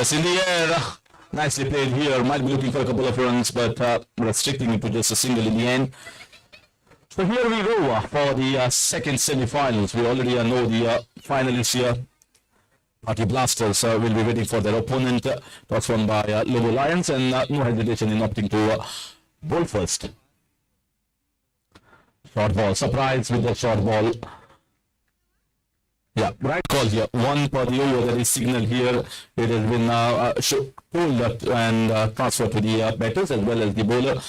It's in the air. Nicely played here. Might be looking for a couple of runs, but restricting it to just a single in the end. So here we go for the second semi-finals. We already know the finalists here. Party Blasters will be waiting for their opponent. That's won by Lobo Lions, and no hesitation in opting to bowl first. Short ball. Surprise with the short ball. Yeah, right call here. One per the over that is signal here. It has been pulled up and transferred to the batters as well as the bowler.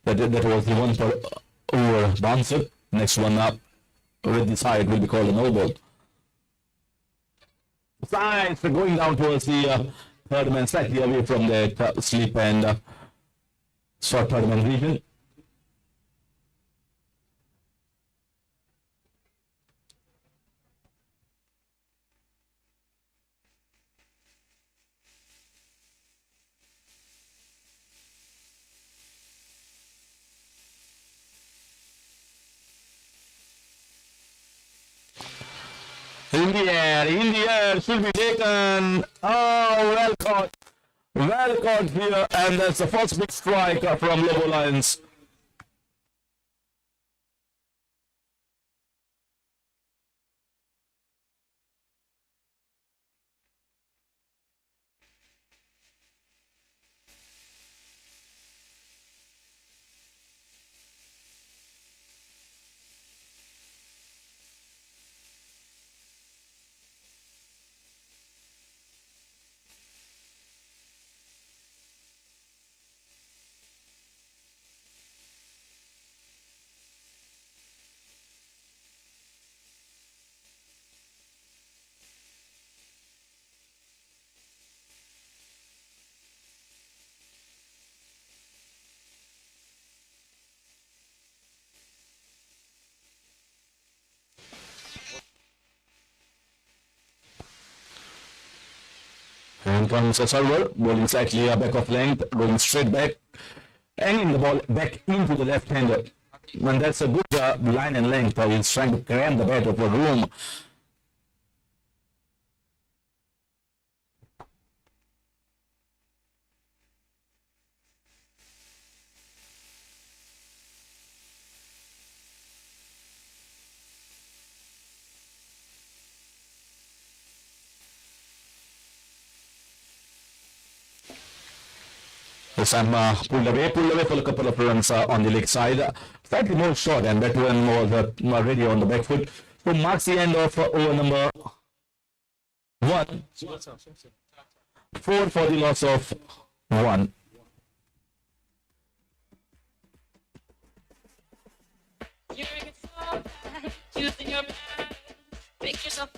That was the one per over bouncer. Next one up with the side will be called a no ball. Sides going down towards the third man, slightly away from the slip and short third man region. In the air, should be taken. Oh, well caught here, and that's the first big strike from Lobo Lions. And comes a server, bowling slightly back of length, going straight back, hanging the ball back into the left hander. And that's a good line and length. He's trying to cram the bat over room. This time pulled away for a couple of runs on the leg side. Slightly more short, and that one was ready on the back foot. So marks the end of over number 1. 4 for the loss of 1. You're so bad, choosing your bad. Make yourself.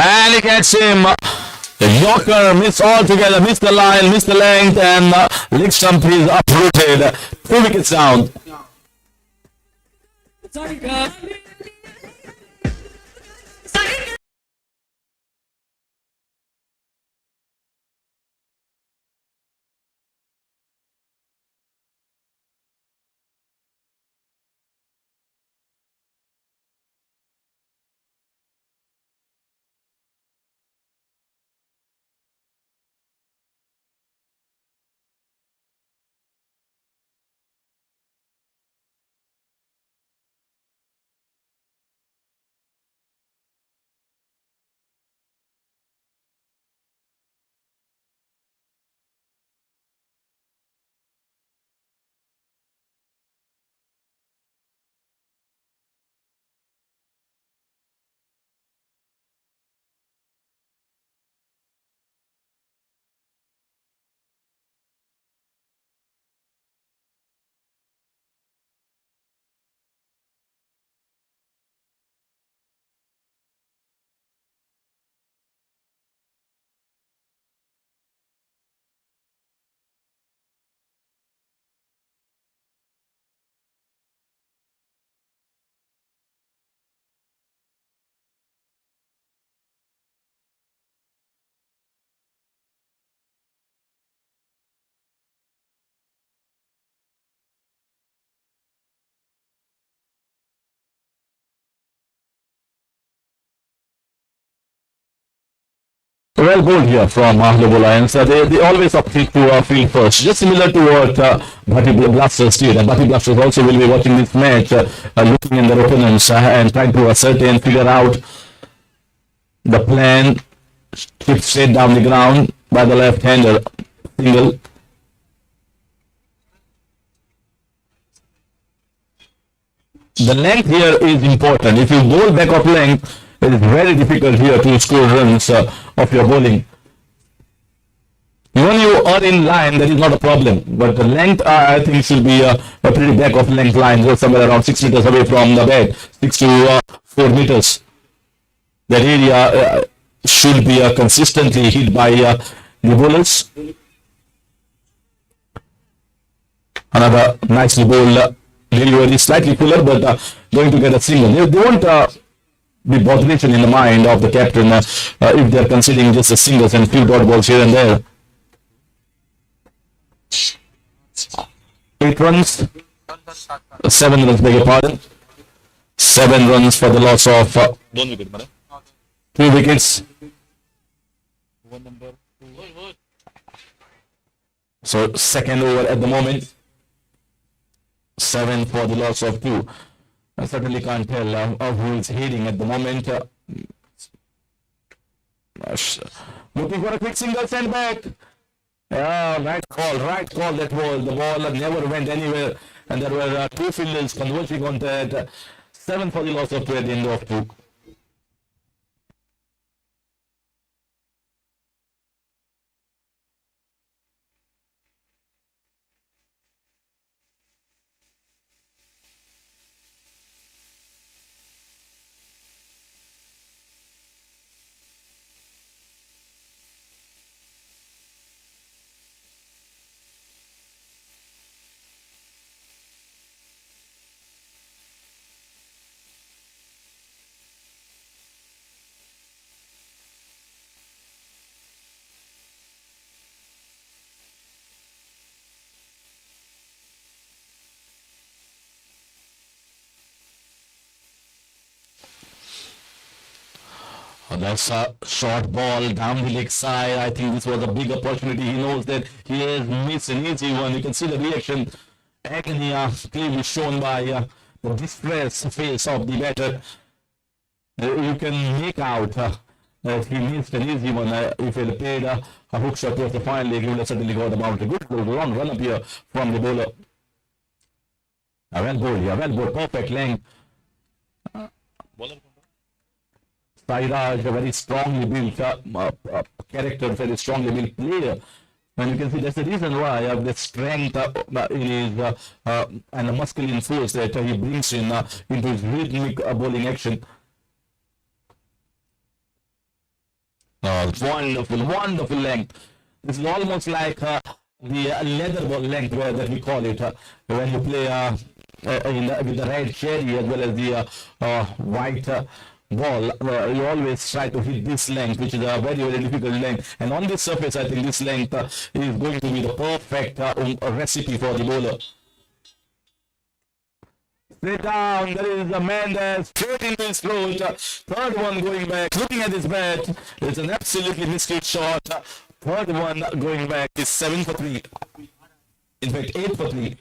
And he gets him. The Yorker missed altogether, missed the line, missed the length, and leg stump is uprooted. 2 wickets down. Well bowled here from Lobo Lions. They always opt to field first, just similar to what Bhatti Blasters did. And Bhatti Blasters also will be watching this match, looking in their opponents and trying to ascertain, figure out the plan. Chip straight down the ground by the left-hander. Single. The length here is important. If you bowl back of length, it is very difficult here to score runs of your bowling. When you are in line, that is not a problem. But the length, I think, should be a pretty back of length line, so somewhere around 6 meters away from the bat, 6 to 4 meters. That area should be consistently hit by the bowlers. Another nicely bowled delivery, slightly fuller, but going to get a single. They won't be botheration in the mind of the captain if they are considering just a singles and few dot balls here and there. 8 runs, 7 runs, beg your pardon. 7 runs for the loss of 2 wickets. So second over at the moment. 7 for the loss of 2. I certainly can't tell who is heading at the moment. Looking for a quick single, send back. Right call that was. The ball never went anywhere, and there were 2 fielders converging on that. 7 for the loss of 2 at the end of 2. That's a short ball down the leg side. I think this was a big opportunity. He knows that he has missed an easy one. You can see the reaction agony clearly shown by the distressed face of the batter. You can make out that he missed an easy one. If he had played a hook shot towards the final leg, he would have certainly got the boundary. Good long run up here from the bowler. Well bowled, perfect length. Sairaj, a very strongly built character, very strongly built player. And you can see that's the reason why the strength in his and the masculine force that he brings in into his rhythmic bowling action. Wonderful length. This is almost like the leather ball length that we call it when you play with the red cherry as well as the white ball. You always try to hit this length, which is a very difficult length, and on this surface I think this length is going to be the perfect recipe for the bowler. Straight down, there is a man there straight into his throat. Third one going back, looking at his bat, it's an absolutely missed shot. Third one going back is 7 for 3, in fact 8 for 3.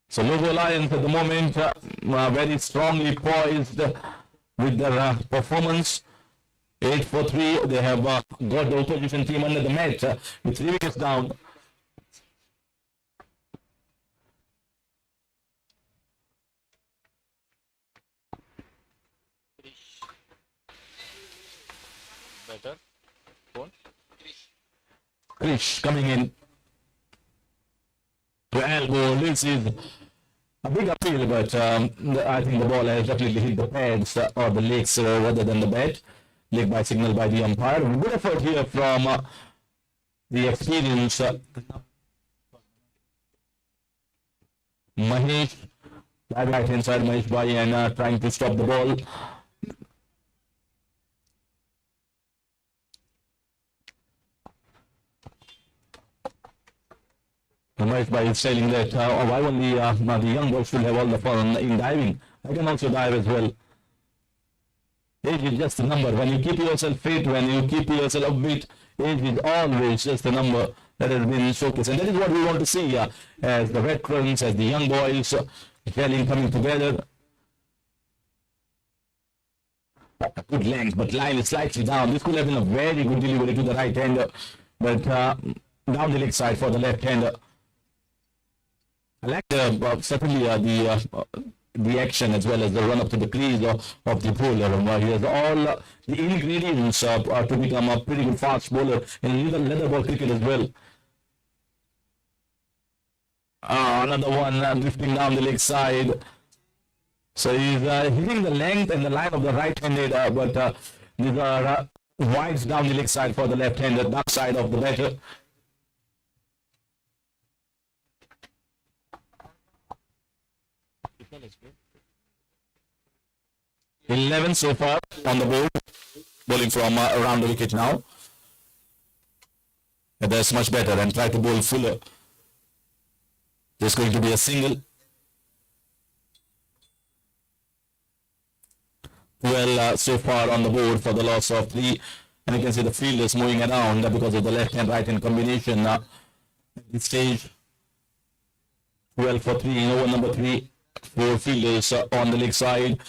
So Lobo Lions at the moment very strongly poised with their performance. 8 for 3. They have got the opposition team under the match with 3 wickets down. Krish coming in to elbow. This is a big appeal, but I think the ball has definitely hit the pads or the legs rather than the bat. Leg by signal by the umpire. Good effort here from the experienced Mahesh. Right hand side Mahesh Bhai and trying to stop the ball. Mahesh Bhai is saying that why only the young boys should have all the fun in diving. I can also dive as well. Age is just a number. When you keep yourself fit, when you keep yourself upbeat, age is always just a number that has been showcased. And that is what we want to see as the veterans, as the young boys, gelling, coming together. A good length, but line is slightly down. This could have been a very good delivery to the right hander, but down the leg side for the left hander. I like certainly the action as well as the run up to the crease of the bowler. He has all the ingredients to become a pretty good fast bowler in leather ball cricket as well. Another one drifting down the leg side. So he's hitting the length and the line of the right-handed, but these are wides down the leg side for the left-handed, dark side of the batter. $11 so far on the board, bowling from around the wicket now. And that's much better, and try to bowl fuller. There's going to be a single. 12 so far on the board for the loss of 3, and you can see the fielders moving around because of the left and right hand combination. At this stage, 12 for 3 in over number 3. 4 fielders on the leg side,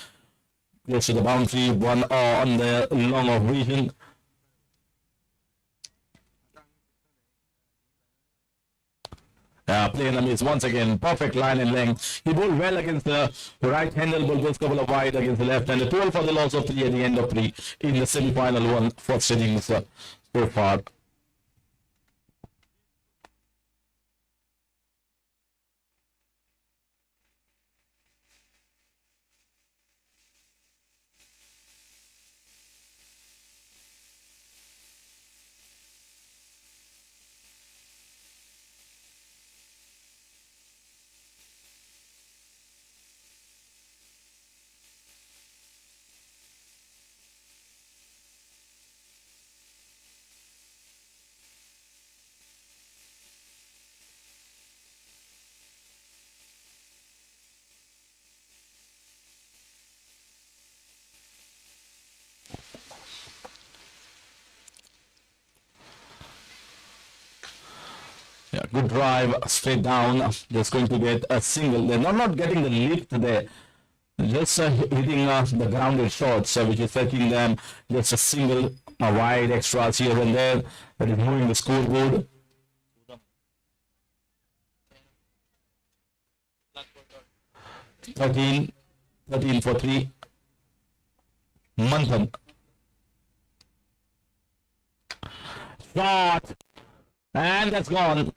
close to the boundary, 1 on the long of vision. Playing is once again perfect line and length. He bowled well against the right-hander, bowled just a couple of wide against the left-hander. 12 for the loss of 3 at the end of 3 in the semi-final one, first innings so far. Yeah, good drive straight down. Just going to get a single. They're not getting the lift there. Just hitting the grounded shots, which is taking them just a single wide extras here and there. That is moving the scoreboard. Thirteen for 3. Manthan. Shot. And that's gone.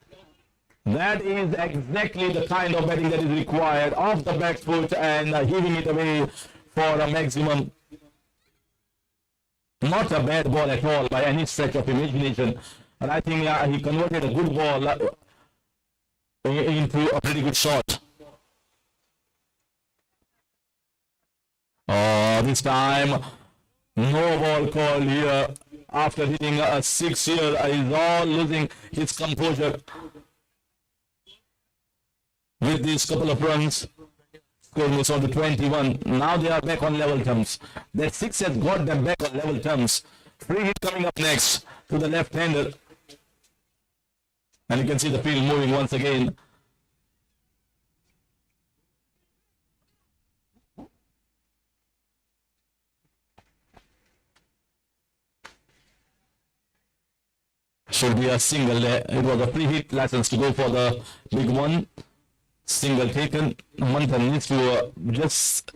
That is exactly the kind of batting that is required off the back foot and heaving it away for a maximum. Not a bad ball at all by any stretch of imagination. And I think he converted a good ball into a pretty good shot. Oh, this time, no ball called here. After hitting a 6 here, he's all losing his composure. With these couple of runs, scoring is on to 21. Now they are back on level terms. That 6 has got them back on level terms. Free hit coming up next to the left-hander. And you can see the field moving once again. Should be a single. It was a free hit license to go for the big one. Single taken. Manthan needs to just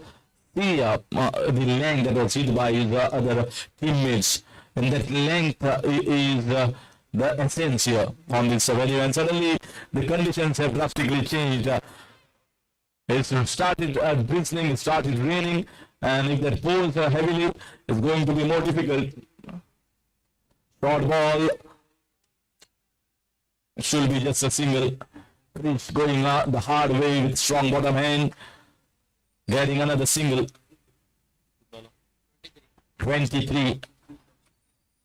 see the length that was hit by his other teammates, and that length is the essence here on this value. And suddenly the conditions have drastically changed. It started drizzling, it started raining, and if that pours heavily, it's going to be more difficult. Short ball. It should be just a single. Pitch going the hard way with strong bottom hand. Getting another single. 23.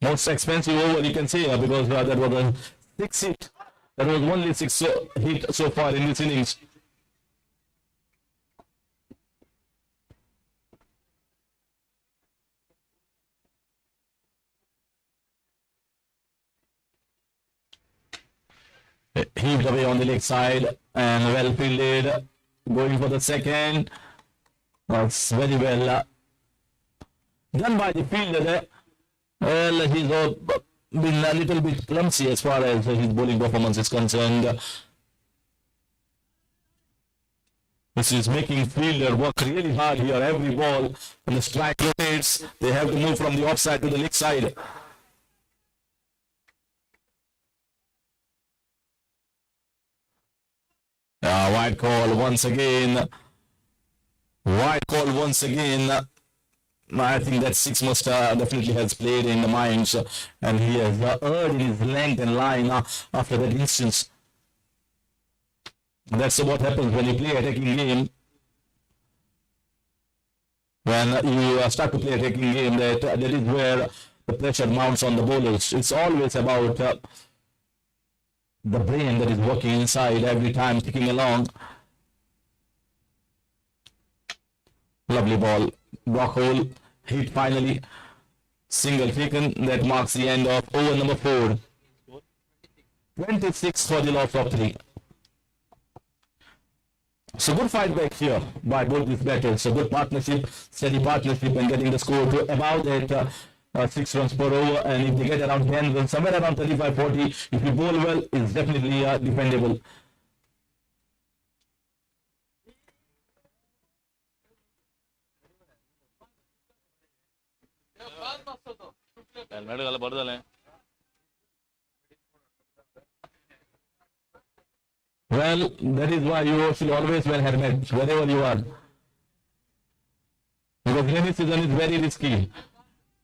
Most expensive over you can say because that was a 6 hit. That was only 6 hit so far in this innings. heaved away on the leg side and well fielded. Going for the second. That's very well done by the fielder there. Well, he's been a little bit clumsy as far as his bowling performance is concerned. This is making fielder work really hard here. Every ball when the strike rotates, they have to move from the offside to the leg side. Wide call once again. Wide call once again. I think that six must definitely has played in the minds, and he has earned his length and line after that instance. That's what happens when you play attacking game. When you start to play attacking game, that is where the pressure mounts on the bowlers. It's always about the brain that is working inside every time, ticking along. Lovely ball. Block hole. Hit finally. Single taken. That marks the end of over number 4. 26 for the loss of 3. So good fight back here by both these batters. So good partnership, steady partnership, and getting the score to about that 6 runs per over. And if they get around 10 runs, somewhere around 35-40, if you bowl well, it's definitely defendable. Well, that is why you should always wear helmet wherever you are. Because rainy season is very risky.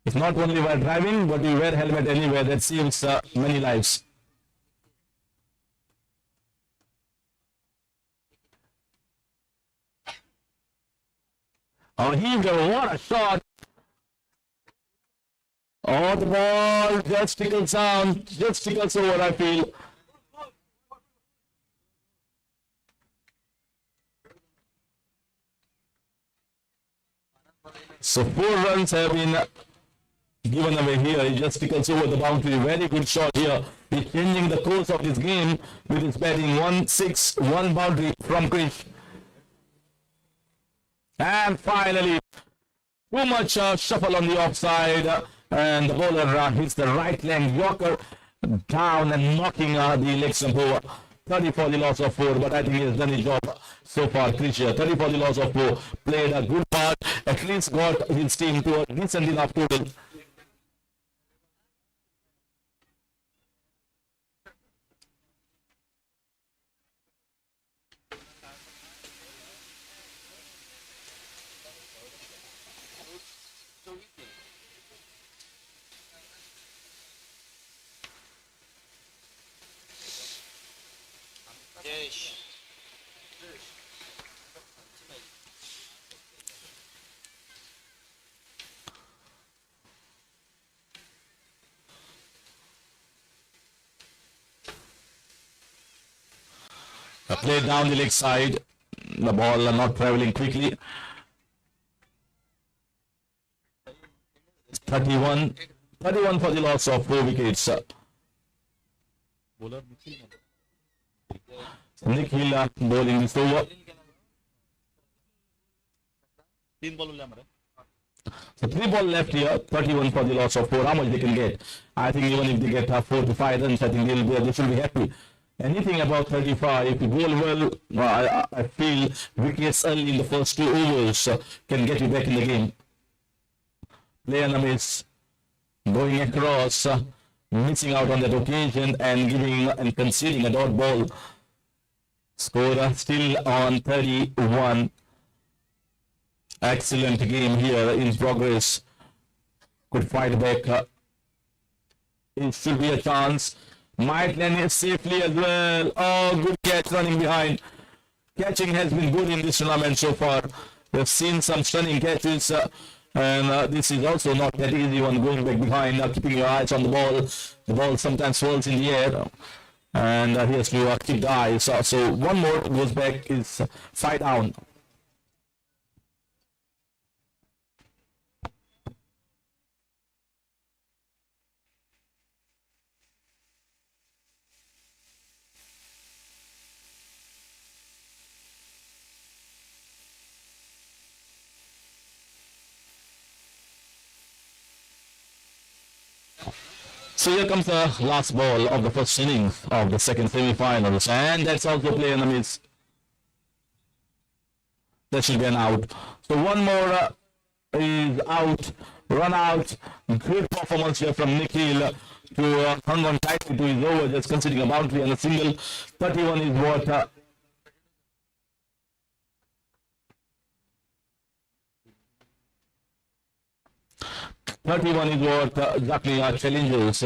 It's not only while driving, but you wear helmet anywhere. That saves many lives. Oh, what a shot! Oh, the ball just tickles down, just tickles over, I feel. So 4 runs have been given away here. He just tickles over the boundary. Very good shot here. He's changing the course of this game with his batting. 1-6, 1 boundary from Krish. And finally, too much shuffle on the offside. And the bowler hits the right leg Yorker down and knocking the leg stump over. 30 for the loss of 4, but I think he has done his job so far. Krish 30 for the loss of 4. Played a good part. At least got his team to a decent enough total. Played down the leg side. The ball not traveling quickly. 31 for the loss of 4 wickets. Nikhil bowling this over. So 3 balls left here. 31 for the loss of 4. How much they can get? I think even if they get 4 to 5 runs, I think they should be happy. Anything about 35, if you bowl well, I feel wickets early in the first 2 overs can get you back in the game. Play on a miss, going across, missing out on that occasion and giving and conceding a dot ball. Score still on 31. Excellent game here in progress. Could fight back. It should be a chance. Might land it safely as well. Oh, good catch running behind. Catching has been good in this tournament so far. We've seen some stunning catches. And this is also not that easy one, going back behind, keeping your eyes on the ball. The ball sometimes swirls in the air. And he has to keep the eyes. So one more goes back, is 5 down. So here comes the last ball of the first inning of the second semi-finals, and that's also play in the miss. That should be an out. So one more is out, run out. Great performance here from Nikhil to hang on tightly to his over, just considering a boundary and a single. 31 is what. 31 is what exactly challenges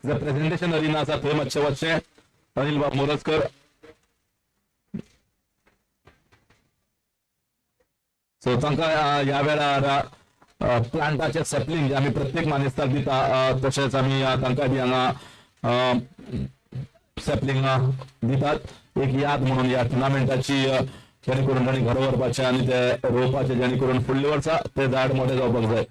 presentation Aryna आसा थंय मातशें वचचें अनिल बाब मोरजकर. सो तांकां ह्या वेळार प्लांटाचे sapling आमी प्रत्येक मानेस्ताक दिता तशेंच आमी तांकां बी हांगा सॅपलिंग दितात एक याद म्हणून ह्या टुर्नामेंटाची जेणे करून तांणी घरा व्हरपाचें आनी ते रोवपाचें जेणे करून फुडल्या वर्सा ते झाड मोठें जावपाक जाय.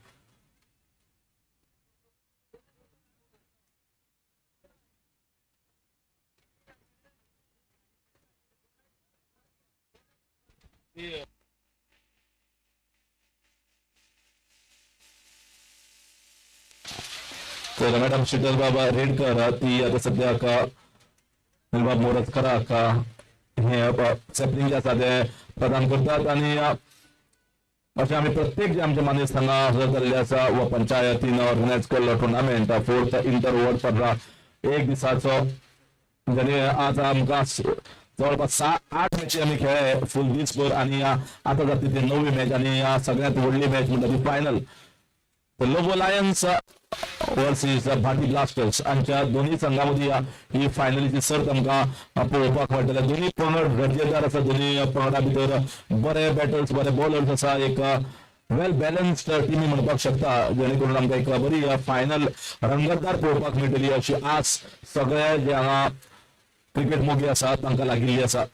तर मॅडम शीतल बाबा रेडकर ती आता सद्याक बाब मोरजकराक हे सॅपलिंग जे आसा ते प्रदान करतात आनी अशें आमी प्रत्येक जे आमचे मानेस्त हांगा हजर जाल्ले आसा व पंचायतीन ऑर्गनायज केल्लो टुर्नामेंट 4th इंटर वर्ड पर्रा एक दिसाचो जेणे आज आमकां जवळपास 8 मॅची आमी खेळ्ळे फुल दिसभर आनी आतां जाता ती 9वी मॅच आनी सगळ्यांत व्हडली मॅच म्हणटा ती final. Lobo lions versus Bhati blasters हांच्या दोन्ही संघां मदीं ही फायनलीची सर्त आमकां पळोवपाक मेळटले. दोन्ही पंगड गरजेदार आसा. दोन्ही पंगडा भितर बरे बॅटर्स बरे बॉलर्स आसा. एक वेल बॅलन्स्ड टिमी म्हणपाक शकता जेणे करून आमकां एक बरी फायनल रंगतदार पळोवपाक मेळटली अशी आस सगळे जे हांगा क्रिकेट मोगी आसा तांकां लागिल्ली आसा.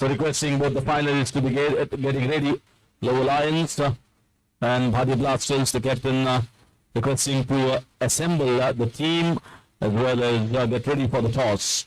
So requesting both the finalists to be getting ready. Lower Lions and Bhadi Blasters, the captain, requesting to assemble the team as well as get ready for the toss.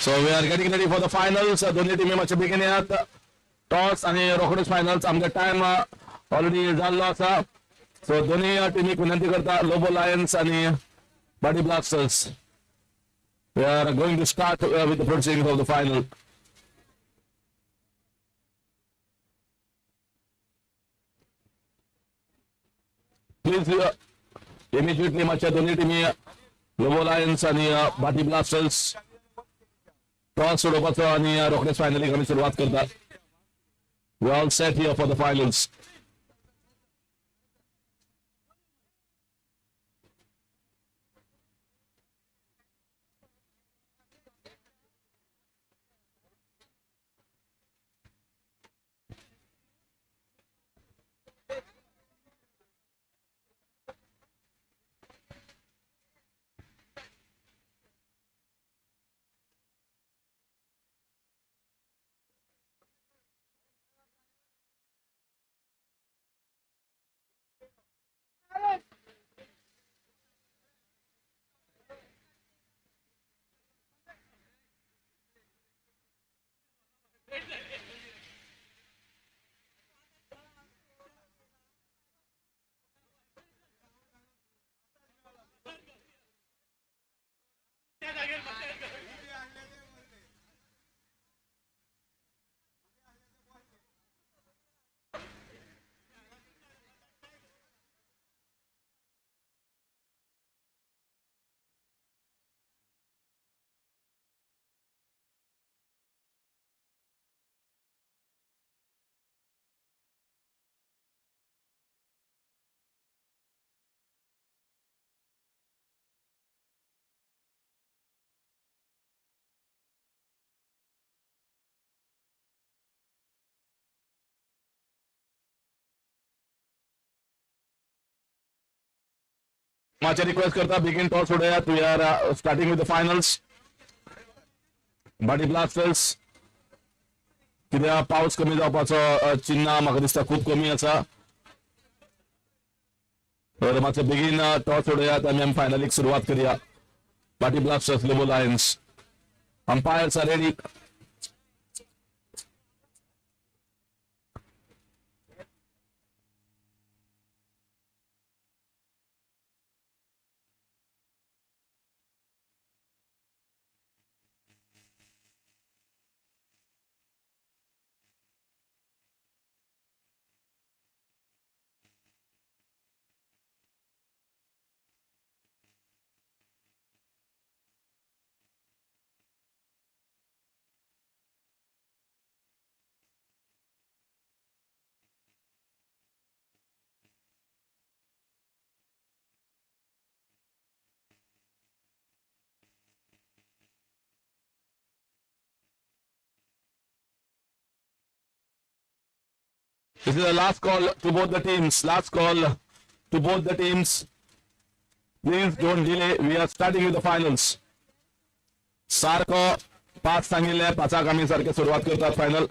So we are getting ready for the finals. दोन्ही टीमी मातशे बेगीन येयात. Toss आणि रोखडीच finals आमगे time already जाल्लो आसा. सो दोन्ही टीमीक विनंती करता लोबो लायन्स आणि body blasters. We are going to start with the proceedings of the final. Please immediately matcha दोन्ही टीमी लोबो लायन्स आणि बॉडी ब्लास्टर्स टॉस सोडोवपाचो आणि रोखडेच फायनलीक आमी सुरवात करतात. We all set here for the finals. माझ्या रिक्वेस्ट करता बिगिन टॉस सोडूयात. We are starting with the finals. Body blasters कित्याक पावस कमी जावपाचो चिन्ह म्हाका दिसता खूब कमी आसा. तर मातशें बेगीन टॉस सोडूयात आनी आमी फायनलीक सुरवात करुया. बॉडी blasters Lobo lions. Umpires are ready. This is the last call to both the teams. Last call to both the teams. Please don't delay. We are starting with the finals. सारको 5 सांगिल्ले 5 आमी सारखे सुरवात करतात फायनल.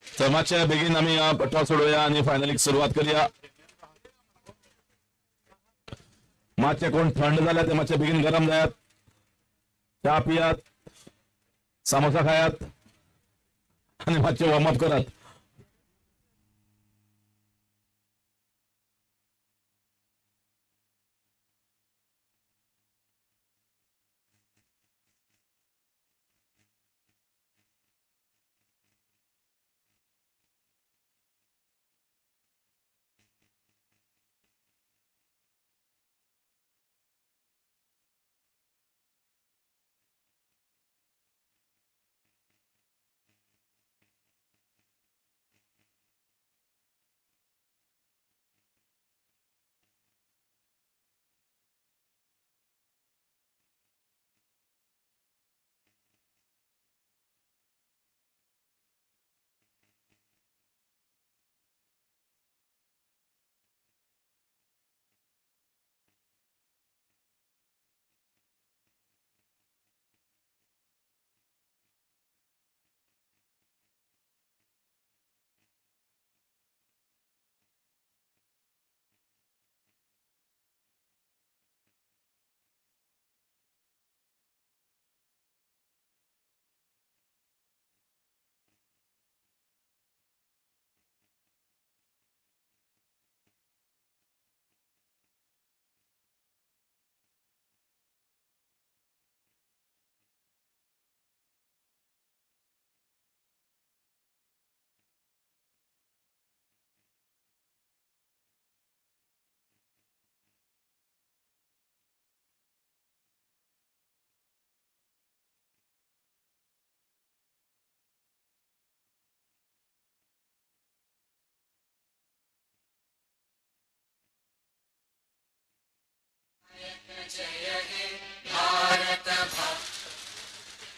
तर मातशे बेगीन आमी टॉस सोडूया आणि फायनलीक सुरवात करूया. मातशे कोण थंड जाल्यार ते मातशे बेगीन गरम जायात. च्या पियात, समोसा खायात आणि मातशे वॉर्मअप करात.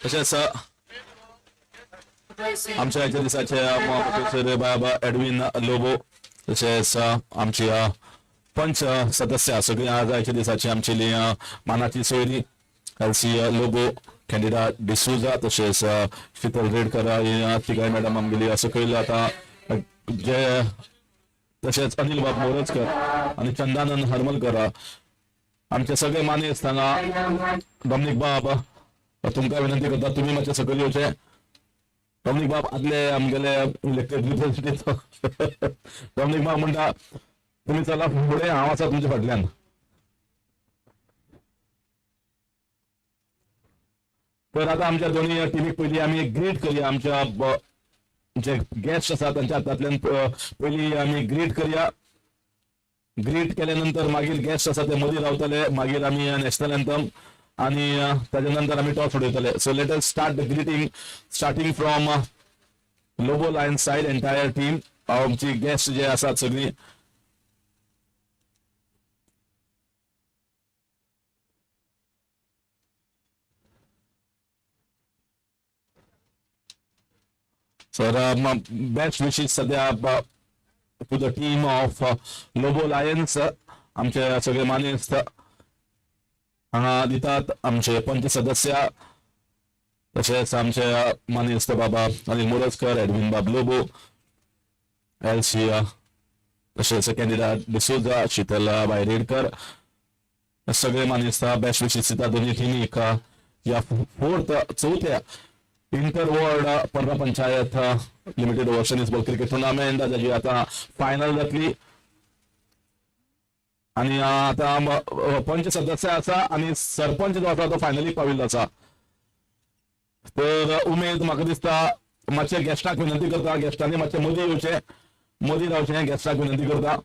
तसेच आमच्या आजच्या दिसाचे प्रोफेसर बाबा एडविन लोबो, तसेच आमची पंच सदस्य सगळी आज आजच्या दिसाची आमची मानाची सोयरी एलसी लोबो, कॅन्डिडेट डिसूजा, तसेच शीतल रेडकर तिगाय मॅडम आमगेली असं कळलं आता जे तसेच अनिल बाब मोरजकर आणि चंदानंद हरमलकर आमचे सगळे माने असताना डॉमिनिक बाब तुमकां विनंती करता तुम्ही माझ्या सकयल येवचे. डॉमिनिक बाब आदले आमगेले इलेक्टेड रिप्रेझेंटेटिव्ह डॉमिनिक बाब म्हणटा तुम्ही चला पुढे, हांव आसा तुमच्या फाटल्यान. तर आता आमच्या दोन्ही टिमीक पयली आमी ग्रीट करया, आमच्या जे गेस्ट आसा त्यांच्या हातांतल्यान पयली आमी ग्रीट करया. ग्रीट केल्या नंतर मागीर गेस्ट आसा ते मदीं रावतले, मागीर आमी नॅशनल एंथम आणि ताच्या नंतर आमी टॉस उडयतले. So let us start the greeting starting from Lobo lions side entire team. आमची गेस्ट जे आसात सगळी सर बेस्ट विशेस सध्या to the team of Lobo lions. आमचे सगळे मानेस्त हांगा दितात, आमचे पंच सदस्य तसेच आमचे मानेस्त बाबा अनिल मोरजकर, एडविन बाब लोबो, एलसी तसेच कॅन्डिडेट डिसूजा, शीतल बाय रेडकर, सगळे मानेस्त बेस्ट विशेस दितात दोन्ही टीमीक या चौथ्या इंटर वर्ड पर्रा panchayat limited over tennis ball cricket tournament जाची आता फायनल जातली. आणि आता पंच सदस्य आसा आणि सरपंच जो आसा तो फायनली पाविल्लो आसा. तर उमेद म्हाका दिसता मातशे गेस्टाक विनंती करता, गेस्टांनी मातशे मदीं येवचे, मदीं रावचें, गेस्टाक विनंती करता.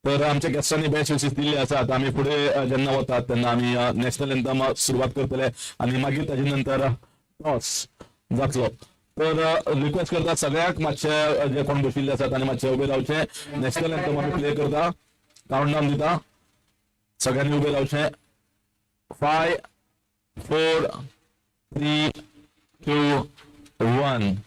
तर आमच्या गेस्टांनी बेस्ट विशेस दिल्ले आसात. आमी फुडें जेन्ना वतात तेन्ना आमी नॅशनल एंथम सुरवात करतले आणि मागीर ताजे नंतर टॉस जातलो. तर रिक्वेस्ट करता सगळ्याक मातशे जे कोण बशिल्ले आसात आनी मातशे उबे रावचे. नॅशनल एंथम आमी प्ले करता, काउंटडावन दिता, सगळ्यांनी उबे रावचे. 5 4 3 2 1.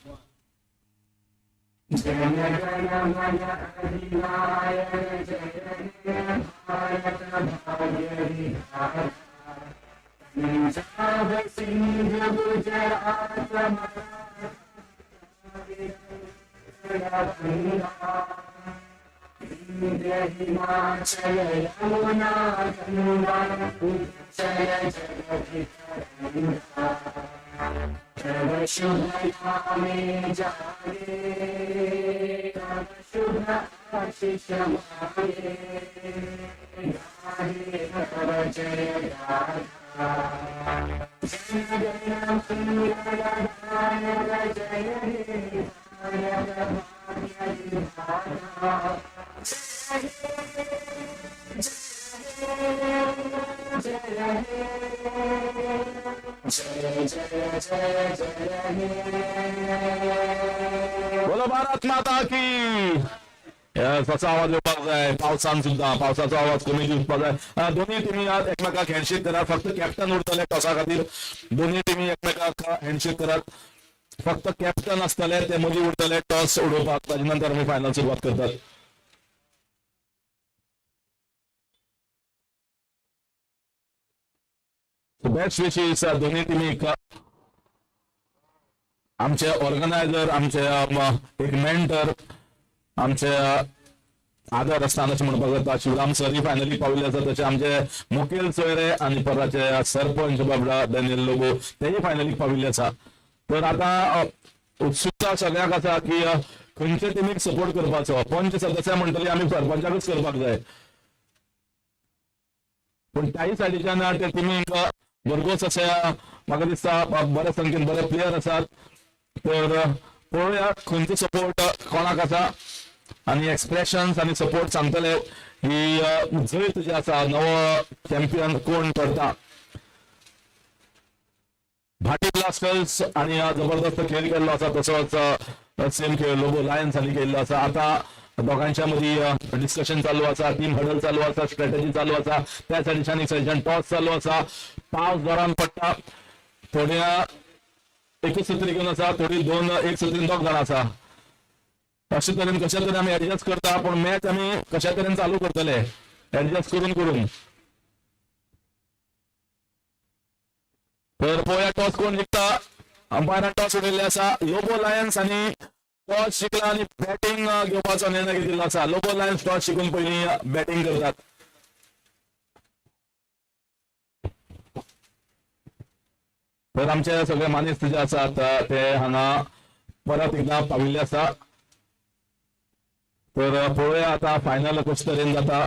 बोलो भारत माता की. त्याचा आवाज येवपाक जाय पावसान सुद्धा, पावसाचो आवाज कमी दिवपाक जाय. दोन्ही टिमी आज एकमेकाक हँडशेक करात, फक्त कॅप्टन उरतले टॉसा खातीर. दोन्ही टिमी एकमेकाक हँडशेक करात, फक्त कॅप्टन असतले ते मदीं उरतले टॉस उडोवपाक, ताजे नंतर आमी फायनल सुरवात करतात. बेस्ट विशेस दोन्ही टिमीक. आमचे ऑर्गनायझर, आमचे एक मेंटर, आमचे आदर असताना म्हणपाक जाता शिवराम सरी फायनली पाविल्ले आसा. तशें आमचे मुखेल सोयरे आणि पर्राचे सरपंच बाबडा डॅनियल लोबो तेही फायनली पाविल्ले आसा. तर आता उत्सुकता सगळ्याक आसा की खंयचे टिमीक सपोर्ट करपाचो. पंच सदस्य म्हणटली आमी सरपंचाकच करपाक जाय, पण त्याही सायडीच्यान त्या टिमीक भरघोस अशे म्हाका दिसता बऱ्या संख्येन बरे प्लेयर आसात. तर पळोवया खंयचो सपोर्ट कोणाक आसा आणि एक्सप्रेशन्स आणि सपोर्ट सांगतले ही जैत जे आसा नवो चॅम्पियन कोण ठरता. भाटी ब्लास्टर्स आणि जबरदस्त खेळ केल्लो आसा, तसोच सेम खेळ लोबो लायन्सांनी केल्लो आसा. आता दोघांच्या मध्ये डिस्कशन चालू असा, टीम हडल चालू असा, स्ट्रॅटेजी चालू असा, त्या साइडीच्यान एक साइडीच्यान टॉस चालू असा, पावस जोरान पडटा, थोड्या एकच सत्री घेऊन असा, थोडी दोन एक सत्रीन दोग जाण असा. अशा तरेन कशा तरेन आम्ही ऍडजस्ट करता, पण मॅच आम्ही कशा तरेन चालू करतले ऍडजस्ट करून करून. तर पळोवया टॉस कोण जिखता. अंपायरान टॉस उडयल्ले आसा. लोबो लायन्स आणि टॉस जिखला आणि बॅटिंग घेवपाचो निर्णय घेतिल्लो आसा. लोबो लायन्स टॉस जिखून पयलीं बॅटिंग करतात. तर आमचे सगळे मानेस्त जे आसात ते हांगा परत एकदा पाविल्ले आसा. तर पळोवया आता फायनल कशे तरेन जाता,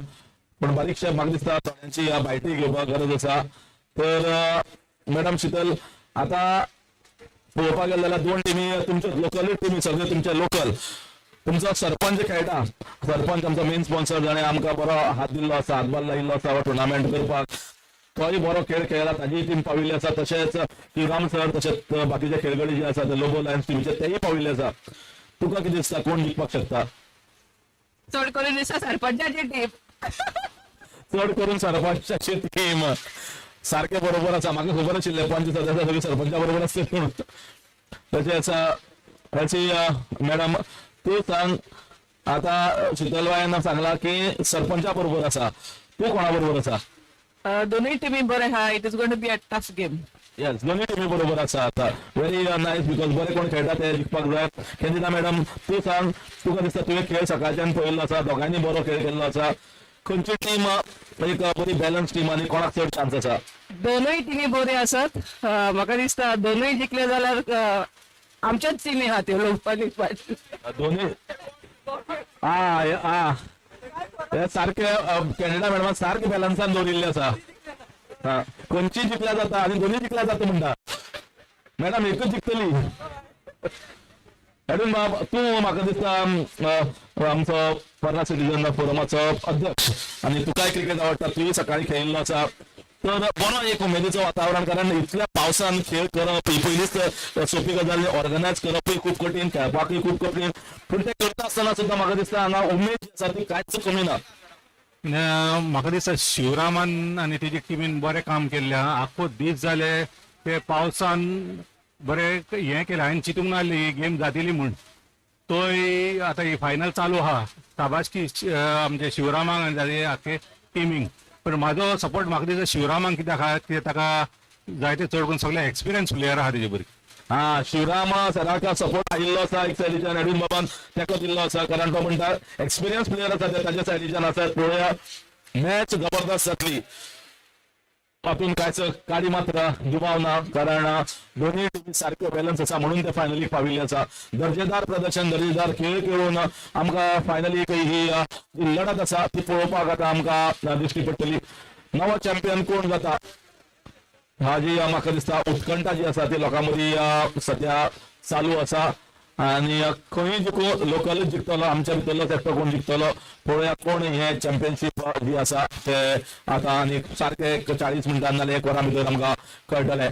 पण बारीकशे म्हाका दिसता थोड्यांची बायटी घेवपाक गरज आसा. तर मॅडम शीतल, आता पळोवपाक गेले जाल्यार दोन टिमी तुमचे लोकलूच टिमी, सगळे तुमचे लोकल. तुमचो सरपंच खेळटा, सरपंच आमचो मेन स्पॉन्सर, जाणे आमकां बरो हात दिल्लो आसा, हातभार लायिल्लो आसा टुर्नामेंट करपाक. तोय बरो खेळ खेळला, ताजी टीम पाविल्ली आसा. तशेंच श्रीराम सर, तशेंच बाकीचे खेळगडे जे आसा ते लोबो लायन्स टीमीचे तेय पाविल्ले आसा. तुका कितें दिसता कोण जिखपाक शकता? चड करून दिसता सरपंचाची टीम. चड करून सरपंचाची टीम. सारखे बरोबर आसा. म्हाका खबर आशिल्लें पंच सदस्य सगळे सरपंचा बरोबर आसता म्हणून. तशेंच ह्याची मॅडम तूं सांग, आता शीतलबाईन सांगला की सरपंचा बरोबर आसा, तूं कोणा बरोबर आसा? दोनूय टिमी बरे आहा. It is going to be a tough game. Yes, दोन्ही टिमी बरोबर आसा. आता व्हेरी नायस, बिकॉज बरे कोण खेळटा ते जिखपाक जाय. केंद्रीय मॅडम तूं सांग, तुका दिसता तुवें खेळ सकाळच्यान पळयल्लो आसा, दोगांनी बरो खेळ केल्लो आसा. खंयची टीम एक बरी बॅलन्स टीम आणि कोणाक चड चान्स आसा? दोनूय टिमी बरे आसात. म्हाका दिसता दोनूय जिखले जाल्यार आमच्याच टिमी आहा त्यो लोकपाली पार्टी. दोन्ही हे सारखे कॅनेडा मॅडम सारखे बॅलन्सान दवरिल्ले आसा. खंयची जिखल्या जाता आणि दोन्ही जिखल्या जाता म्हणटा मॅडम, एकच जिखतली. अडून बाब, तू म्हाका दिसता आमचो पर्रा सिटीजन फोरमाचो अध्यक्ष आणि तुकाय क्रिकेट आवडटा, तुवें सकाळी खेळिल्लो आसा. तर बरो एक उमेदीचो वातावरण, कारण इतल्या पावसान खेळ करप ही पयलीच सोपी गजाल. ऑर्गनायज करपूय खूप कठीण, खेळपाकूय खूप कठीण, पण ते करता आसतना सुद्दां म्हाका दिसता हांगा उमेद जी आसा ती कांयच कमी ना. म्हाका दिसता शिवरामान आनी तेजी टिमीन बरें काम केल्लें आहा. आख्खो दीस जाले ते पावसान बरें हें केलें. हांवें चिंतूंक नासली ही गेम जातली म्हूण. तोय आतां ही फायनल चालू आहा. शाबासकी आमचे शिवरामाक आनी ताजे आख्खे टिमींक. पण म्हाजो सपोर्ट म्हाका दिसता शिवरामाक कित्याक आहा, कित्याक ताका जायते चड करून सगळे एक्सपिरियन्स प्लेयर आहा तेजे बरी. शिवराम सराका सपोर्ट आयिल्लो आसा एक सायडीच्यान, अडून बाबान तेको दिल्लो आसा, कारण तो म्हणटा एक्सपिरियन्स प्लेयर आसा ते ताज्या सायडीच्यान आसा. पळोवया, मॅच जबरदस्त जातली, हातून कांयच काडी मात्र दुबाव ना, कारण दोन्ही टिमी सारक्यो बॅलन्स आसा म्हणून ते फायनलीक पाविल्ले आसा. दर्जेदार प्रदर्शन, दर्जेदार खेळ खेळून आमकां फायनलीक ही लढत आसा ती पळोवपाक आतां आमकां दिश्टी पडटली. नवो चॅम्पियन कोण जाता हाजी म्हाका दिसता उत्कंठा जी आसा ती लोकां मदीं सध्या चालू आसा. आणि खंय जिखून लोकलच जिखतलो, आमच्या भितरलो एकटो कोण जिखतलो. पळोवया कोण हे चॅम्पियनशीप जी आसा ते आतां आनी सारखे 40 मिनटां नाल्यार 1 वरां भितर आमकां कळटलें.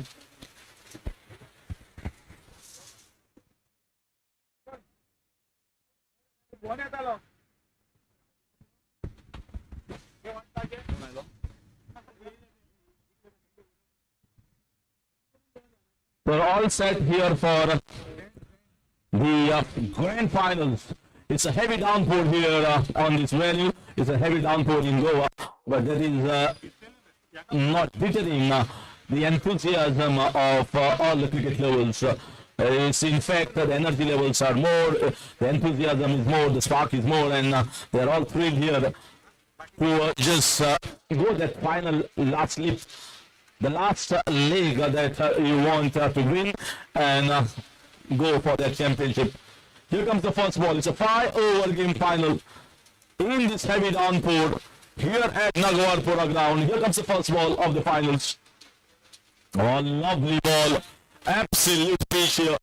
We're all set here for the grand finals. It's a heavy downpour here on this venue. It's a heavy downpour in Goa, but that is not deterring the enthusiasm of all the cricket levels. It's in fact the energy levels are more, the enthusiasm is more, the spark is more, and they're all thrilled here to just go that final last leap, the last leg that you want to win and go for that championship. Here comes the first ball. It's a 5-over game final in this heavy downpour here at INTER WARD PARRA ground. Here comes the first ball of the finals. Oh, lovely ball. Absolute pitch here.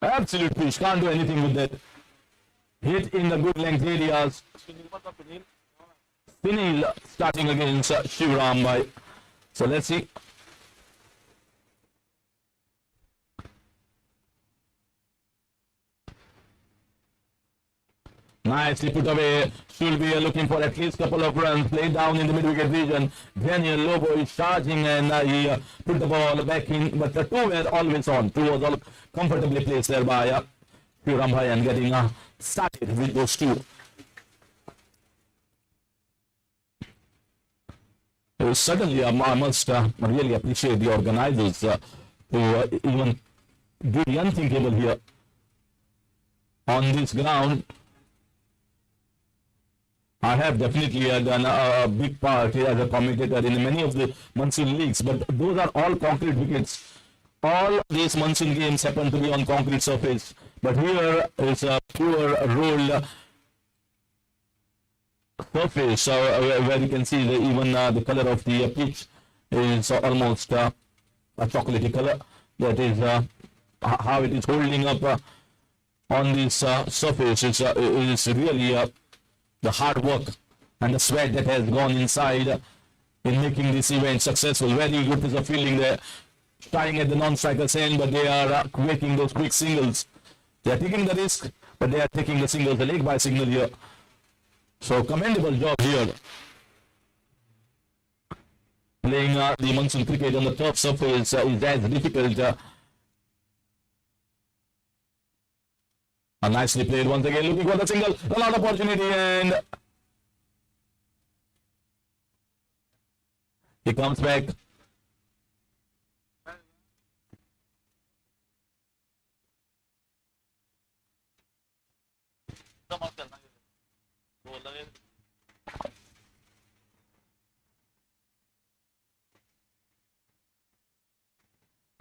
Absolute pitch. Can't do anything with that. Hit in the good length areas. Sunil starting against Shivram Bhai. So let's see. Nicely put away. Should be looking for at least couple of runs. Played down in the mid-wicket region. Daniel Lobo is charging and he put the ball back in. But the two were always on. Two was all comfortably placed there by Shivaram Bhai and getting started with those two. Certainly, I must really appreciate the organizers who even do the unthinkable here on this ground. I have definitely done a big part here as a commentator in many of the monsoon leagues, but those are all concrete wickets. All these monsoon games happen to be on concrete surface, but here is a pure rolled surface where you can see even the color of the pitch is almost a chocolatey color. That is how it is holding up on this surface. It's really the hard work and the sweat that has gone inside in making this event successful. Very good piece of fielding there, trying at the non-striker's end, but they are making those quick singles. They are taking the risk, but they are taking the singles, the leg by signal here. So commendable job here. Playing the monsoon cricket on the turf surface is as difficult. Nicely played once again, looking for the single, a lot of opportunity, and he comes back.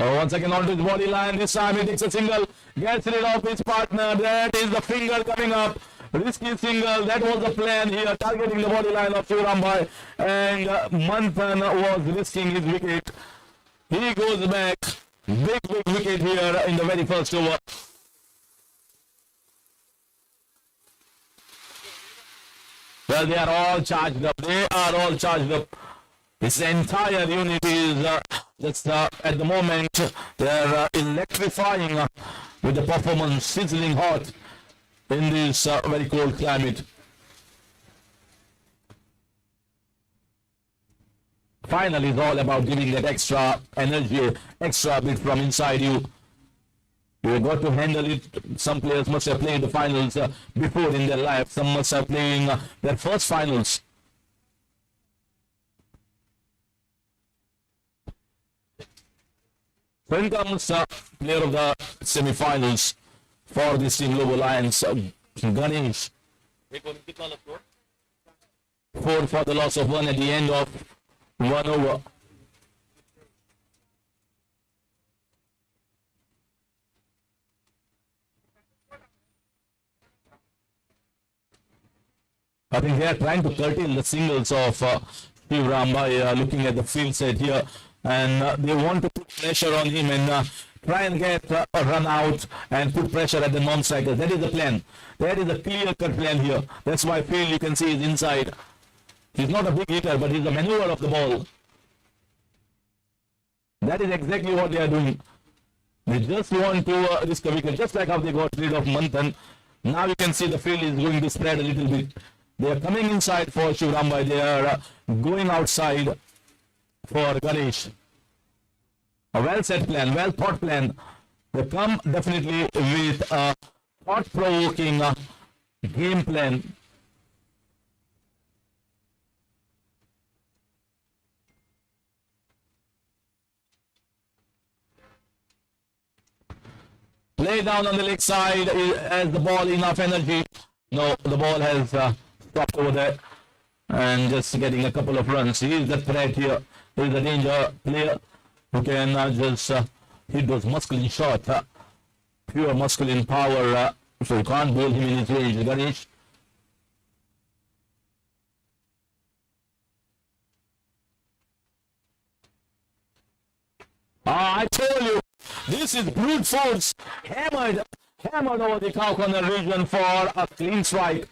Once again onto his body line. This time he takes a single, gets rid of his partner. That is the finger coming up. Risky single. That was the plan here, targeting the body line of Shivaram Bhai. And Manthan was risking his wicket. He goes back. Big wicket here in the very first over. Well, they are all charged up. They are all charged up. This entire unit is just at the moment they are electrifying with the performance, sizzling hot in this very cold climate. Finally, it's all about giving that extra energy, extra bit from inside you. You've got to handle it. Some players must have played the finals before in their life. Some must have playing their first finals. When comes player of the semi-finals for this team, Lobo Lions, Ganesh. 4 for the loss of 1 at the end of 1 over. I think they are trying to curtail the singles of Shivaram by looking at the field set here, and they want to put pressure on him and try and get a run out and put pressure at the non-strikers. That is the plan. That is a clear-cut plan here. That's why field you can see is inside. He's not a big hitter, but he's a maneuver of the ball. That is exactly what they are doing. They just want to risk a wicket, just like how they got rid of Manthan. Now you can see the field is going to spread a little bit. They are coming inside for Shivaram Bhai. They are going outside for Ganesh. A well set plan, well thought plan. They come definitely with a thought-provoking game plan. Play down on the leg side. Has the ball enough energy? No, the ball has stopped over there and just getting a couple of runs. He is the threat here. He is a danger player who can just hit those masculine shots. Pure masculine power. So you can't bowl him in his range. Ganesh. I told you, this is brute force, hammered over the cow corner region for a clean strike.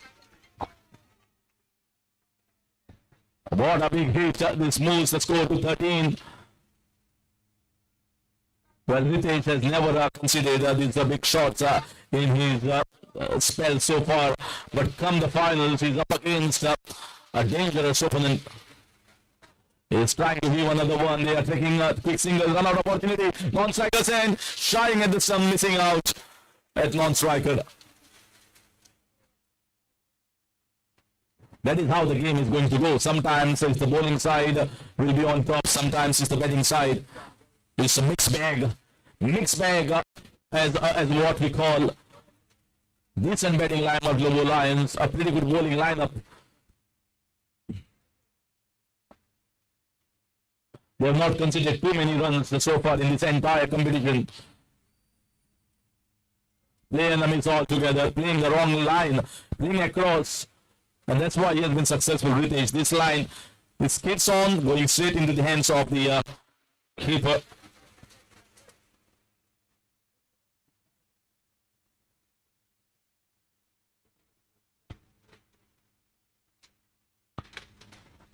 What a big hit. This moves the score to 13. Well, Ritesh has never considered these big shots in his spell so far, but come the finals, he's up against a dangerous opponent. He's trying to give another one. They are taking a quick single run out opportunity. Non-strikers and shying at the stump, missing out at non-striker. That is how the game is going to go. Sometimes it's the bowling side will be on top. Sometimes it's the batting side. It's a mixed bag. Mixed bag as what we call decent batting lineup, Global Lions. A pretty good bowling lineup. They have not conceded too many runs so far in this entire competition. Playing the mix all together, playing the wrong line, playing across. And that's why he has been successful, Ritesh. This line, it skids on, going straight into the hands of the keeper.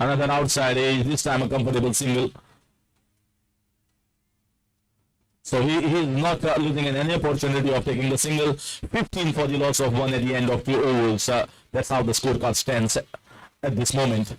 Another outside edge, this time a comfortable single. So he is not losing any opportunity of taking the single. 15 for the loss of 1 at the end of 2 overs. That's how the scorecard stands at this moment.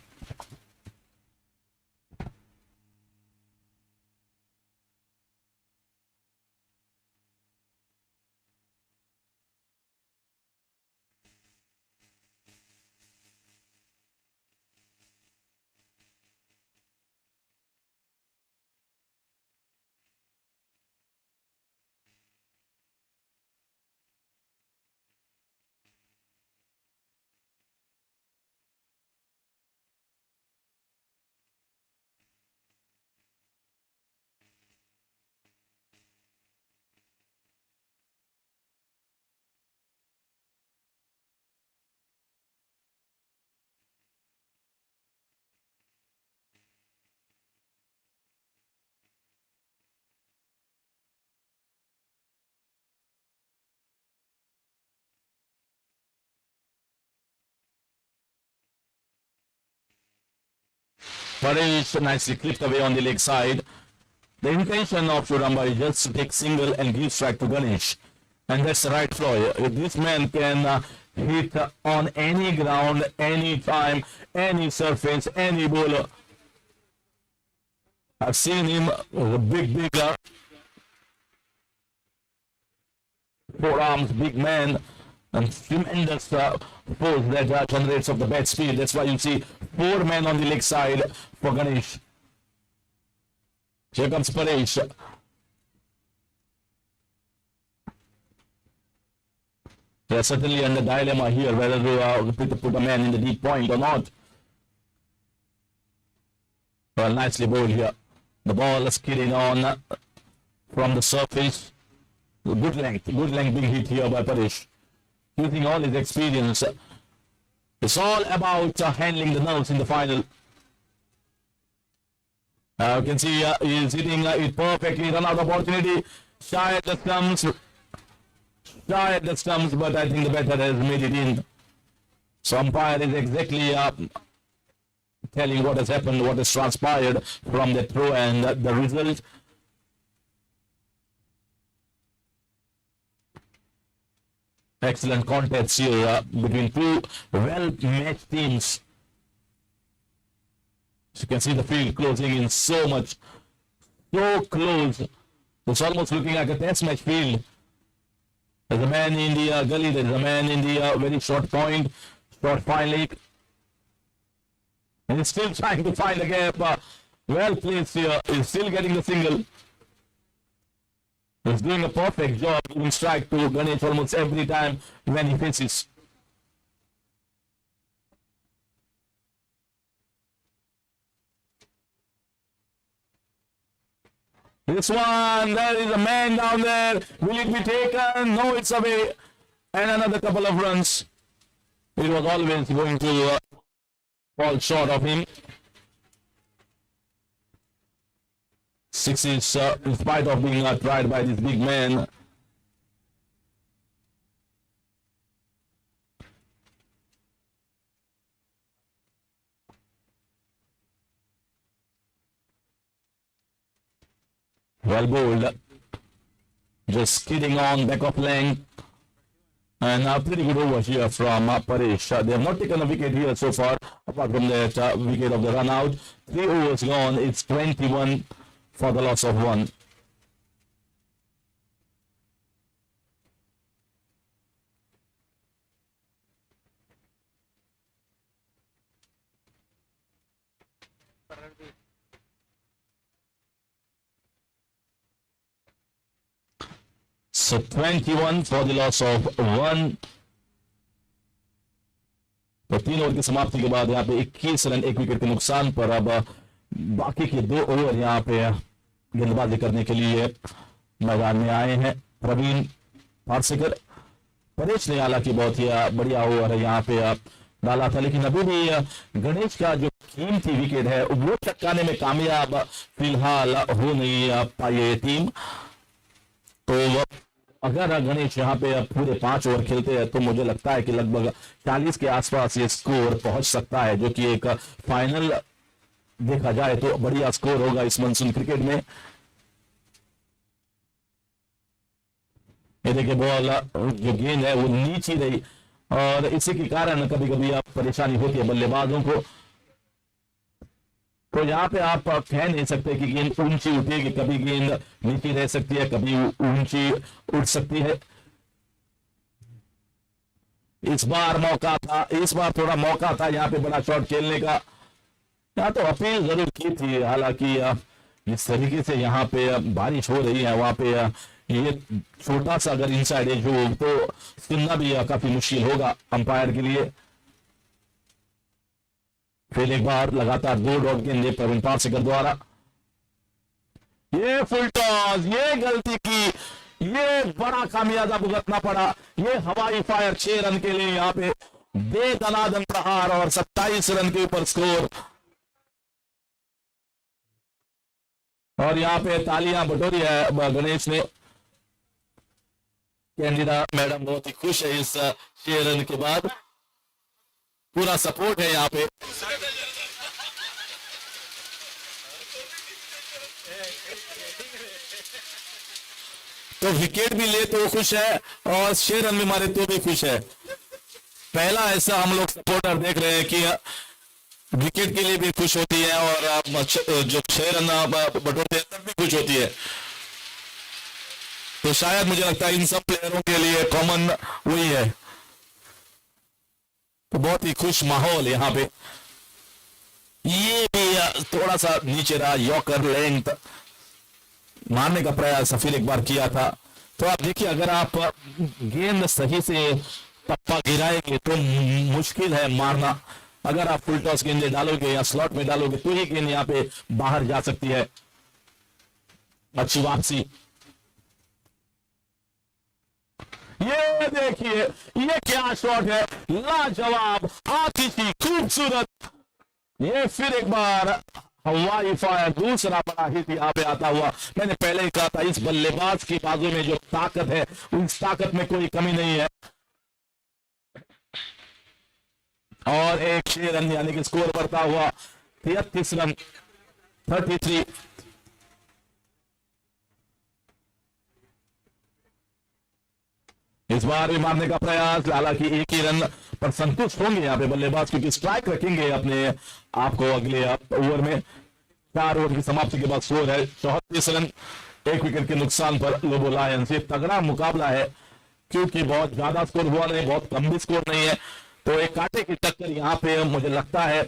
Paresh nicely clipped away on the leg side. The intention of Shuramba is just to take single and give strike to Ganesh. And that's the right floor. This man can hit on any ground, any time, any surface, any bowler. I've seen him with a big forearms, big man, and tremendous force that generates of the bat speed. That's why you see 4 men on the leg side for Ganesh. Here comes Paresh. They are certainly under dilemma here whether to put a man in the deep point or not. Well, nicely bowled here. The ball is skidding on from the surface. Good length being hit here by Paresh. Using all his experience. It's all about handling the nerves in the final. You can see he's hitting it perfectly. Run out opportunity. Shy at the stumps, but I think the batter has made it in. So umpire is exactly telling what has happened, what has transpired from the throw and the result. Excellent contest here between two well-matched teams. As you can see the field closing in so much, so close. It's almost looking like a test match field. There's a man in the gully, there's a man in the very short point, short fine leg. And he's still trying to find a gap. Well placed here, he's still getting the single. He's doing a perfect job giving strike to Ganesh almost every time when he faces. This one, there is a man down there. Will it be taken? No, it's away. And another couple of runs. It was always going to fall short of him. 6 is in spite of being tried by this big man. Well bowled. Just skidding on back of length. And pretty good over here from Paresh. They have not taken a wicket here so far, apart from that wicket of the run out. 3 overs gone. It's 21 for the loss of 1. So 21 for the loss of 1. तो 3 over की समाप्ति के बाद यहाँ पे 21 run 1 wicket के नुकसान पर अब बाकी के 2 ओवर यहाँ पे गेंदबाजी करने के लिए मैदान में आए हैं प्रवीण पारसेकर। परेश ने हालांकि बहुत ही बढ़िया ओवर है यहाँ पे डाला था, लेकिन अभी भी गणेश का जो कीमती विकेट है वो चटकाने में कामयाब फिलहाल हो नहीं पाई है टीम। तो अगर गणेश यहाँ पे पूरे 5 ओवर खेलते हैं तो मुझे लगता है कि लगभग 40 के आसपास ये स्कोर पहुंच सकता है, जो कि एक फाइनल देखा जाए तो बढ़िया स्कोर होगा इस मानसून क्रिकेट में। ये देखिए बॉल जो गेंद है वो नीची रही और इसी के कारण कभी कभी परेशानी होती है बल्लेबाजों को। तो यहाँ पे आप कह नहीं सकते कि गेंद ऊंची उठेगी, कभी गेंद नीची रह सकती है, कभी ऊंची उठ सकती है। इस बार मौका था, इस बार थोड़ा मौका था यहाँ पे बड़ा शॉट खेलने का। यहाँ तो अपील जरूर की थी, हालांकि जिस तरीके से यहाँ पे बारिश हो रही है वहां पे ये छोटा सा अगर इनसाइड एज हो तो सुनना भी काफी मुश्किल होगा अंपायर के लिए। फिर एक बार लगातार 2 डॉट गेंदे प्रवीण पारसेकर द्वारा। ये फुल टॉस, ये गलती की, ये बड़ा खामियाजा भुगतना पड़ा। ये हवाई फायर 6 रन के लिए यहाँ पे दे दनादन प्रहार और 27 रन के ऊपर स्कोर। और यहाँ पे तालियां बटोरी है गणेश ने। कैंडिडा मैडम बहुत ही खुश है इस 6 रन के बाद, पूरा सपोर्ट है यहाँ पे। तो विकेट भी ले तो खुश है और 6 रन भी मारे तो भी खुश है। पहला ऐसा हम लोग सपोर्टर देख रहे हैं कि विकेट के लिए भी खुश होती है और जो 6 रन बटोरते हैं तब भी खुश होती है। तो शायद मुझे लगता है इन सब प्लेयरों के लिए कॉमन वही है। तो बहुत ही खुश माहौल यहाँ पे। ये भी थोड़ा सा नीचे रहा, यॉर्कर लेंथ मारने का प्रयास फिर एक बार किया था। तो आप देखिए अगर आप गेंद सही से टप्पा गिराएंगे तो मुश्किल है मारना। अगर आप फुल टॉस गेंदे डालोगे या स्लॉट में डालोगे तो ही गेंद यहाँ पे बाहर जा सकती है। अच्छी वापसी। ये देखिए ये क्या शॉट है, लाजवाब, आतिशी, खूबसूरत। ये फिर एक बार हवाई फायर, दूसरा बड़ा हिट यहाँ पे आता हुआ। मैंने पहले ही कहा था इस बल्लेबाज की बाजू में जो ताकत है उस ताकत में कोई कमी नहीं है। और एक 6 रन यानी कि स्कोर बढ़ता हुआ 33 रन 33। इस बार भी मारने का प्रयास, हालांकि 1 ही रन पर संतुष्ट होंगे यहाँ पे बल्लेबाज, क्योंकि स्ट्राइक रखेंगे अपने आप को अगले ओवर में। 4 ओवर की समाप्ति के बाद स्कोर है 34 रन 1 विकेट के नुकसान पर लोबो लायंस। ये तगड़ा मुकाबला है क्योंकि बहुत ज्यादा स्कोर हुआ नहीं, बहुत कम भी स्कोर नहीं है। तो एक कांटे की टक्कर यहाँ पे मुझे लगता है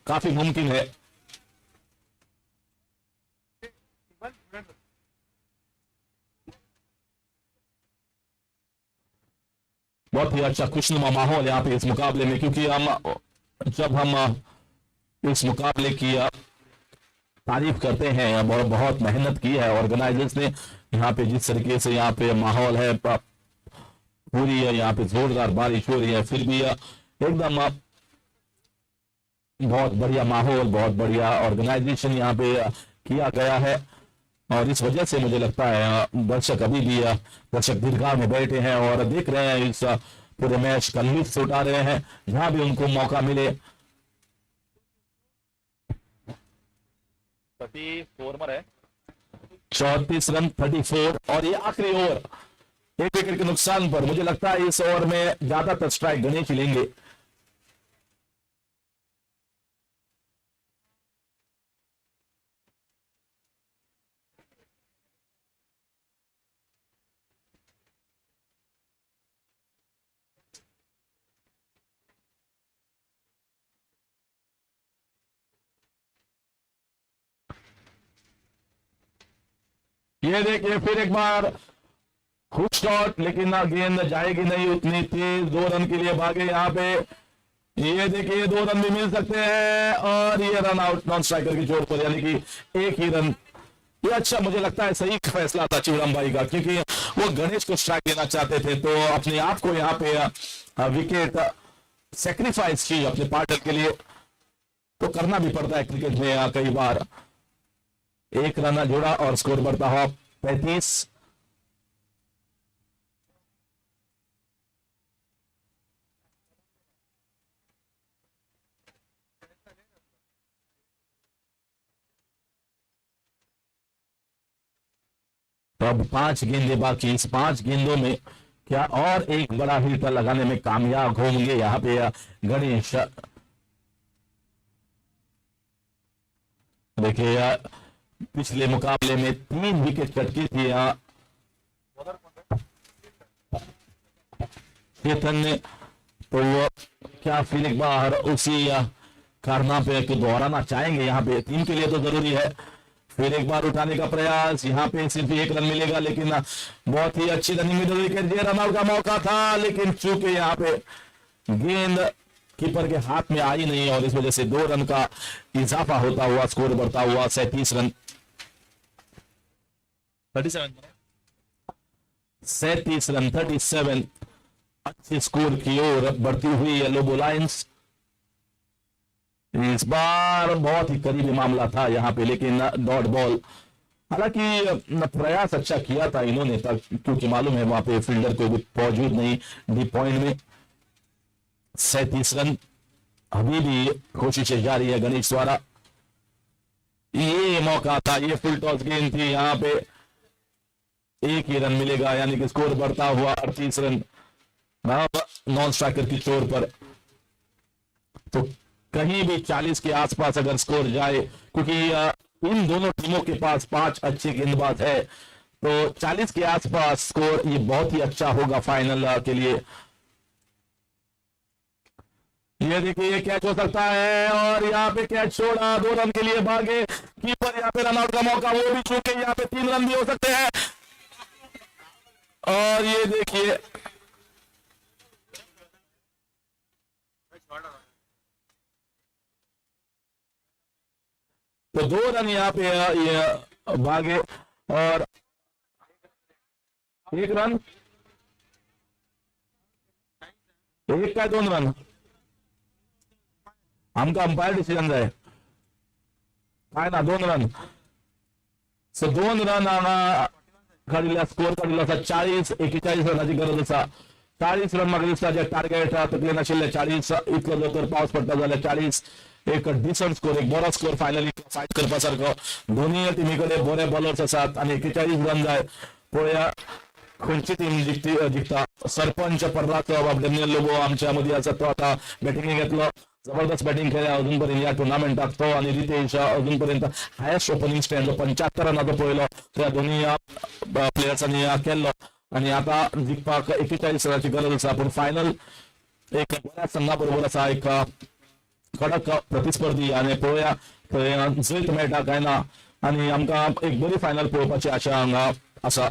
काफी मुमकिन है। बहुत ही अच्छा खुशनुमा माहौल यहाँ पे इस मुकाबले में, क्योंकि जब हम इस मुकाबले की तारीफ करते हैं और बहुत मेहनत की है ऑर्गेनाइजर्स ने, यहाँ पे जिस तरीके से यहाँ पे माहौल है पूरी है, यहाँ पे जोरदार बारिश हो रही है, फिर भी एकदम बहुत बढ़िया माहौल, बहुत बढ़िया ऑर्गेनाइजेशन यहाँ पे किया गया है। और इस वजह से मुझे लगता है दर्शक अभी भी दर्शक दीर्घा में बैठे हैं और देख रहे हैं, इस पूरे मैच का लुत्फ उठा रहे हैं जहां भी उनको मौका मिले। 34 है, 34 रन 34। और ये आखिरी ओवर एक विकेट के नुकसान पर मुझे लगता है इस ओवर में ज्यादातर स्ट्राइक गणेश ही लेंगे। ये देखिए फिर एक बार खूब शॉट, लेकिन ना गेंद जाएगी नहीं उतनी तेज। 2 रन के लिए भागे यहाँ पे। ये देखिए 2 रन भी मिल सकते हैं और ये रन आउट नॉन स्ट्राइकर की चोट पर, यानी कि एक ही रन। ये अच्छा, मुझे लगता है सही फैसला था चिवरम भाई का, क्योंकि वो गणेश को स्ट्राइक देना चाहते थे तो अपने आप को यहाँ पे विकेट सेक्रीफाइस की अपने पार्टनर के लिए। तो करना भी पड़ता है क्रिकेट में कई बार। एक रन जोड़ा और स्कोर बढ़ता हुआ 35। तो अब 5 गेंदें बाकी। इस 5 गेंदों में क्या और एक बड़ा हिट लगाने में कामयाब होंगे यहाँ पे गणेश? देखिए पिछले मुकाबले में 3 विकेट कटकी थी चेतन ने, तो वो क्या फिर एक बार उसी कारनामे को दोहराना चाहेंगे? यहाँ पे टीम के लिए तो जरूरी है। फिर एक बार उठाने का प्रयास, यहाँ पे सिर्फ 1 रन मिलेगा, लेकिन बहुत ही अच्छी running middle wicket, run out का मौका था, लेकिन चूंकि यहाँ पे गेंद कीपर के हाथ में आई नहीं और इस वजह से 2 रन का इजाफा होता हुआ स्कोर बढ़ता हुआ 37 रन। 37 रन 37 अच्छे स्कोर की ओर बढ़ती हुई येलो लायंस। इस बार बहुत ही करीबी मामला था यहाँ पे, लेकिन डॉट बॉल। हालांकि प्रयास अच्छा किया था इन्होंने, क्योंकि मालूम है वहां पे फील्डर कोई मौजूद नहीं डीप पॉइंट में। 37 रन, अभी भी कोशिशें जारी है गणेश द्वारा। ये मौका था, ये फुल टॉस गेंद थी, यहाँ पे 1 ही रन मिलेगा, यानी कि स्कोर बढ़ता हुआ 38 रन नॉन स्ट्राइकर की चोट पर। तो कहीं भी 40 के आसपास अगर स्कोर जाए, क्योंकि इन दोनों टीमों के पास 5 अच्छे गेंदबाज है, तो 40 के आसपास स्कोर ये बहुत ही अच्छा होगा फाइनल के लिए। ये देखिए ये कैच हो सकता है और यहाँ पे कैच छोड़ा, 2 रन के लिए भागे कीपर। यहाँ पे रन आउट का मौका, वो भी चूके यहाँ पे 3 रन भी हो सकते हैं। और ये देखिए तो 2 रन यहाँ पे ये भागे और 1 रन, 1 का 2 रन आमका अंपायर डिसिजन जाय काय ना 2 रन। सो 2 रन काढिल्ल्या स्कोर काढिल्लो आसा 40-41 रनाची गरज आसा। 40 रन म्हाका दिसता जे टार्गेट तकलेन आशिल्ले 40 इतलो जर तर पावस पडटा जाल्यार 40 एक डिसंट स्कोर, एक बरो स्कोर फायनली फायट करपा सारको। दोन्ही टिमी कडेन बरे बॉलर्स आसात आणि 41 रन जाय। पळया खंयची टीम जिखता। सरपंच पर्राचो बाब डेनियल लोबो आमच्या मदीं आसा, तो आता बॅटिंग घेतलो, जबरदस्त बॅटिंग केल्या अजूनपर्यंत या टुर्नामेंटात तो, आणि रितेश अजूनपर्यंत हायेस्ट ओपनिंग स्टँड 75 रनाचो पळयलो त्या दोन्ही प्लेयर्सांनी केल्लो, आणि आता जिखपाक 41 रनाची गरज आसा। पण फायनल एक बऱ्या संघा बरोबर आसा, एक कडक प्रतिस्पर्धी, आणि पळया थंय जैत मेळटा काय ना, आणि आमकां एक बरी फायनल पळोवपाची आशा हांगा आसा।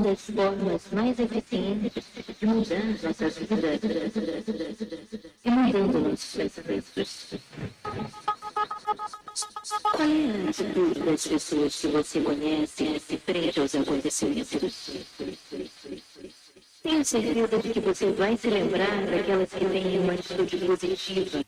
Das Wort mais eficiente de mudanças essas vidas. Qual é a atitude das pessoas que você conhece frente aos acontecimentos? Tenho certeza de que você vai se lembrar daquelas que têm uma atitude positiva.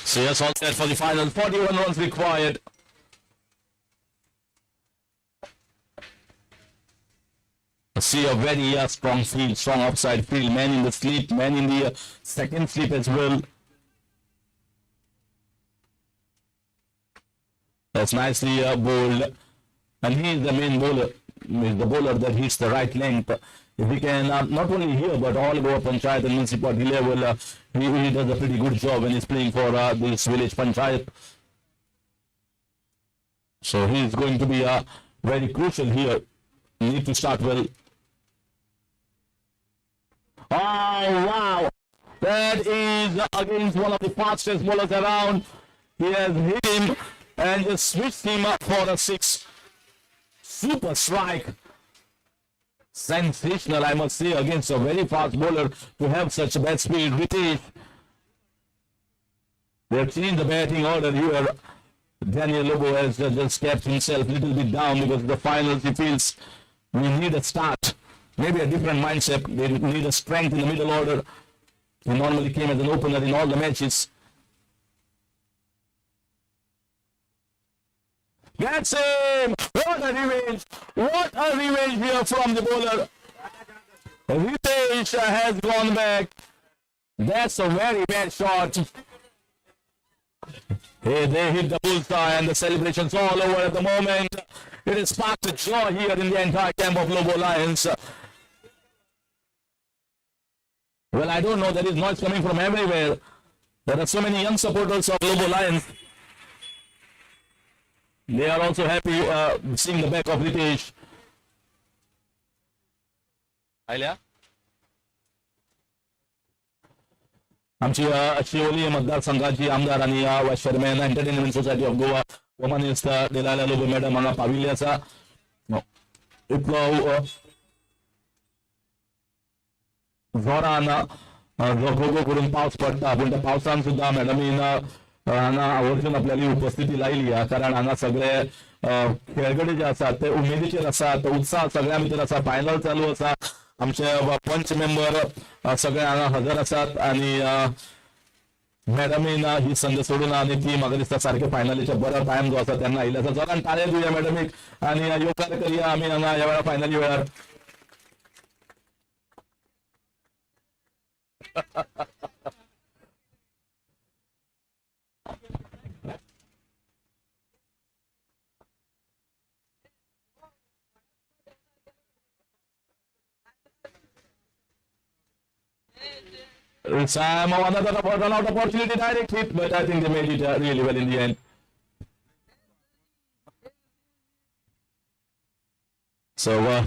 So yes, all set for the final. 41 runs required. See a very strong field, strong upside field. Man in the slip, man in the second slip as well. That's nicely bowled. And he is the main bowler. He's the bowler that hits the right length. If he can not only here but all Goa Panchayat and municipality level, he does a pretty good job when he's playing for this village Panchayat. So he's going to be very crucial here. Need to start well. Oh wow! That is against one of the fastest bowlers around. He has hit him and just switched him up for a 6. Super strike. Sensational, I must say, against a very fast bowler to have such bad speed. Ritesh. They have changed the batting order here. Daniel Lobo has just kept himself a little bit down because of the finals. He feels we need a start. Maybe a different mindset. They need a strength in the middle order. He normally came as an opener in all the matches. Gets him! What a revenge! What a revenge here from the bowler. Ritesh has gone back. That's a very bad shot. Hey, they hit the bullseye and the celebrations all over at the moment. It has sparked a joy here in the entire camp of Lobo Lions. Well, I don't know, there is noise coming from everywhere. There are so many young supporters of Lobo Lions. They are also happy seeing the back of Ritesh. Ailya? आमची शिवोली मतदारसंघाची आमदार आणि vice chairman entertainment society of Goa वोमनिस्ट Delilah Lobo madam हांगा पाविल्ली आसा. इतलो जोरान जो घोघो करून पावस पडटा पूण त्या पावसान सुद्धा मॅडमीन हांगा आवर्जून आपल्याली उपस्थिती लायली कारण हांगा सगळे खेळगडे जे आसात ते उमेदीचेर आसात. उत्साह सगळ्या भितर आसा. फायनल चालू आसा. आमचे पंच मेंबर सगळे हांगा हजर आसात आणि मॅडमीन ही संद सोडून आणि ती म्हाका दिसता सारखे फायनलीचे बरो टायम जो आसा तेन्ना आयिल्लो आसा. जोरान ताळे दिवया मॅडमीक आणि योगदान करया आमी हांगा ह्या वेळार फायनली वेळार. It's another run out opportunity, direct hit, but I think they made it really well in the end. So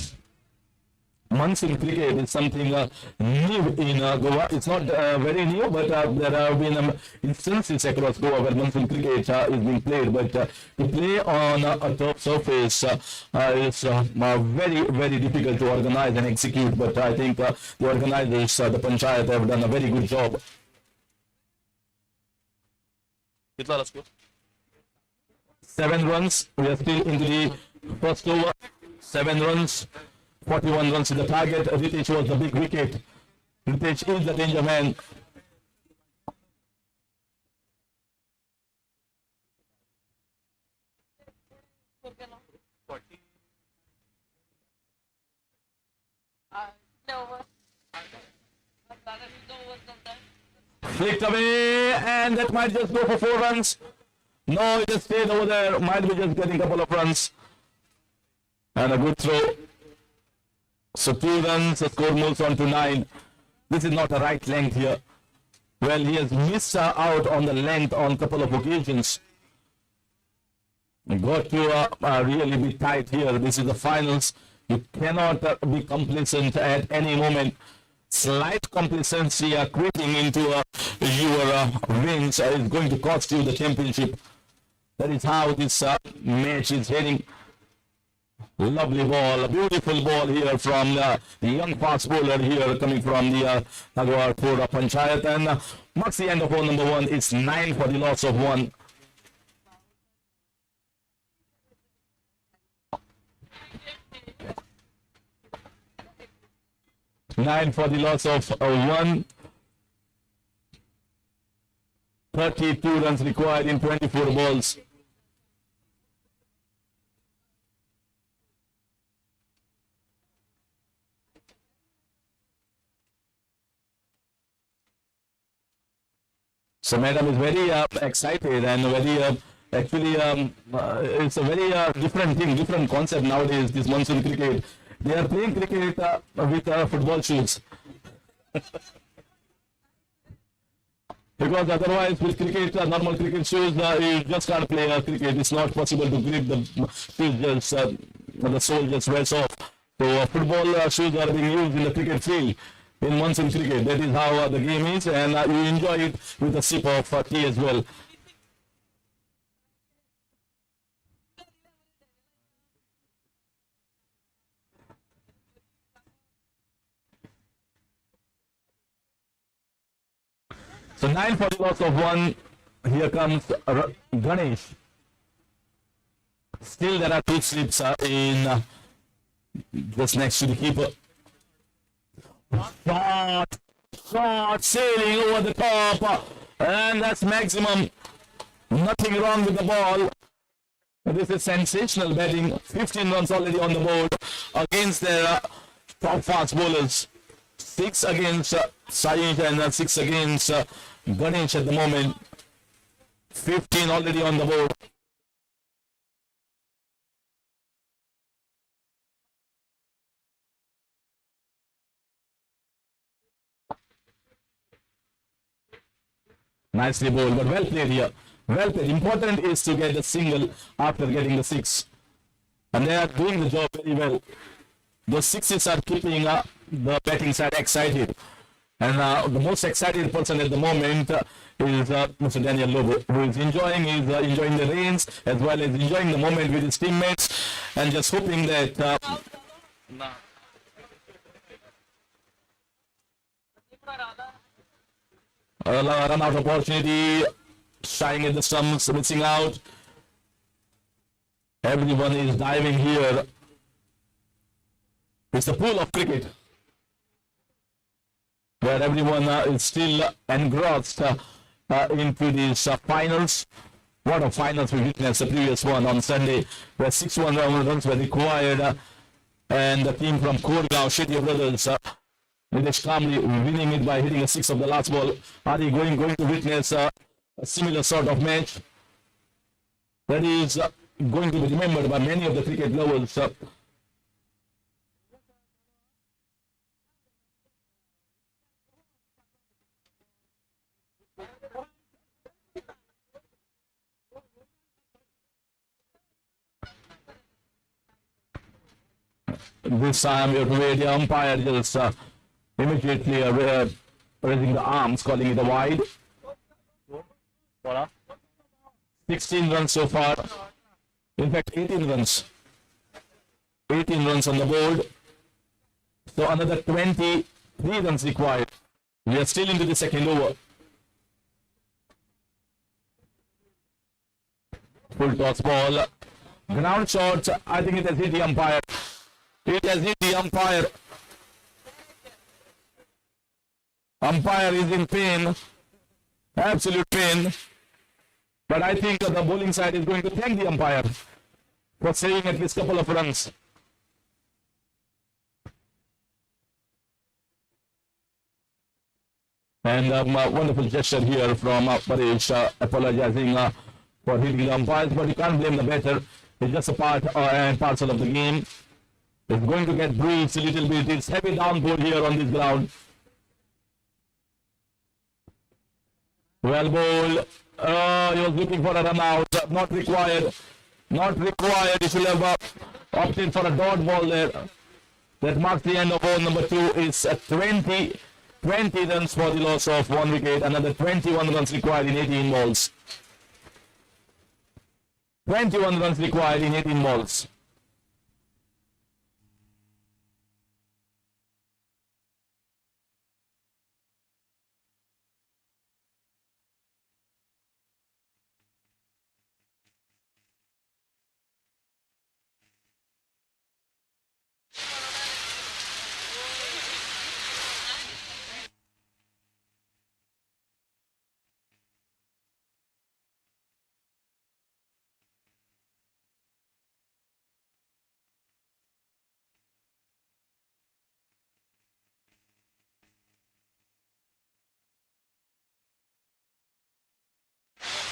monsoon cricket is something new in Goa. It's not very new, but there have been instances across Goa where monsoon cricket is being played. But to play on a tough surface is very, very difficult to organize and execute. But I think the organizers, the Panchayat, have done a very good job. 7 runs. We are still into the first over. 7 runs. 41 runs is the target. Ritesh was the big wicket. Ritesh is the danger man. Flicked away, and that might just go for 4 runs. No, it just stayed over there. Might be just getting a couple of runs. And a good throw. So 2 runs, the score moves on to 9. This is not a right length here. Well, he has missed out on the length on a couple of occasions. Got to really be tight here. This is the finals. You cannot be complacent at any moment. Slight complacency creeping into your wins is going to cost you the championship. That is how this match is heading. Lovely ball, a beautiful ball here from the young fast bowler here coming from the INTER WARD PARRA Panchayat, and marks the end of over number 1. It's 9 for the loss of 1. Nine for the loss of 1. 32 runs required in 24 balls. So Madam is very excited and very actually it's a very different thing, different concept nowadays, this monsoon cricket. They are playing cricket with football shoes. Because otherwise with cricket, normal cricket shoes, you just can't play cricket. It's not possible to grip the shoes, just, the sole just wears off. So football shoes are being used in the cricket field. In monsoon cricket, that is how the game is, and you enjoy it with a sip of tea as well. So 9 for the loss of 1. Here comes Ganesh. Still there are 2 slips in just next to the keeper. Shot, sailing over the top, and that's maximum. Nothing wrong with the ball. This is sensational batting. 15 runs already on the board against their top fast bowlers. 6 against Shailesh and 6 against Ganesh at the moment. 15 already on the board. Nicely bowled, but well played here. Well played. Important is to get the single after getting the 6. And they are doing the job very well. Those 6s are keeping the batting side excited. And the most excited person at the moment is Mr. Daniel Lobo, who is enjoying the reins as well as enjoying the moment with his teammates, and just hoping that run out opportunity, shying at the stumps, missing out. Everyone is diving here. It's the pool of cricket where everyone is still engrossed into these finals. What a finals we witnessed the previous one on Sunday, where 6-1 runs were required, and the team from Korgaon, Shetty Brothers, Nilesh calmly winning it by hitting a 6 of the last ball. Are they going to witness a similar sort of match that is going to be remembered by many of the cricket lovers? This time you have to wait. The umpire just immediately raising the arms, calling it a wide. 16 runs so far. In fact, 18 runs. 18 runs on the board. So another 23 runs required. We are still into the second over. Full toss ball. Ground shot. I think it has hit the umpire. It has hit the umpire. Umpire is in pain. Absolute pain. But I think the bowling side is going to thank the umpire for saving at least a couple of runs. And a wonderful gesture here from Paresh, apologizing for hitting the umpires, but you can't blame the batter. It's just a part and parcel of the game. It's going to get bruised a little bit. It's heavy downpour here on this ground. Well bowled. He was looking for a run out. Not required. Not required. He should have opted for a dot ball there. That marks the end of over number 2. It's 20 runs for the loss of 1 wicket. Another 21 runs required in 18 balls. 21 runs required in 18 balls.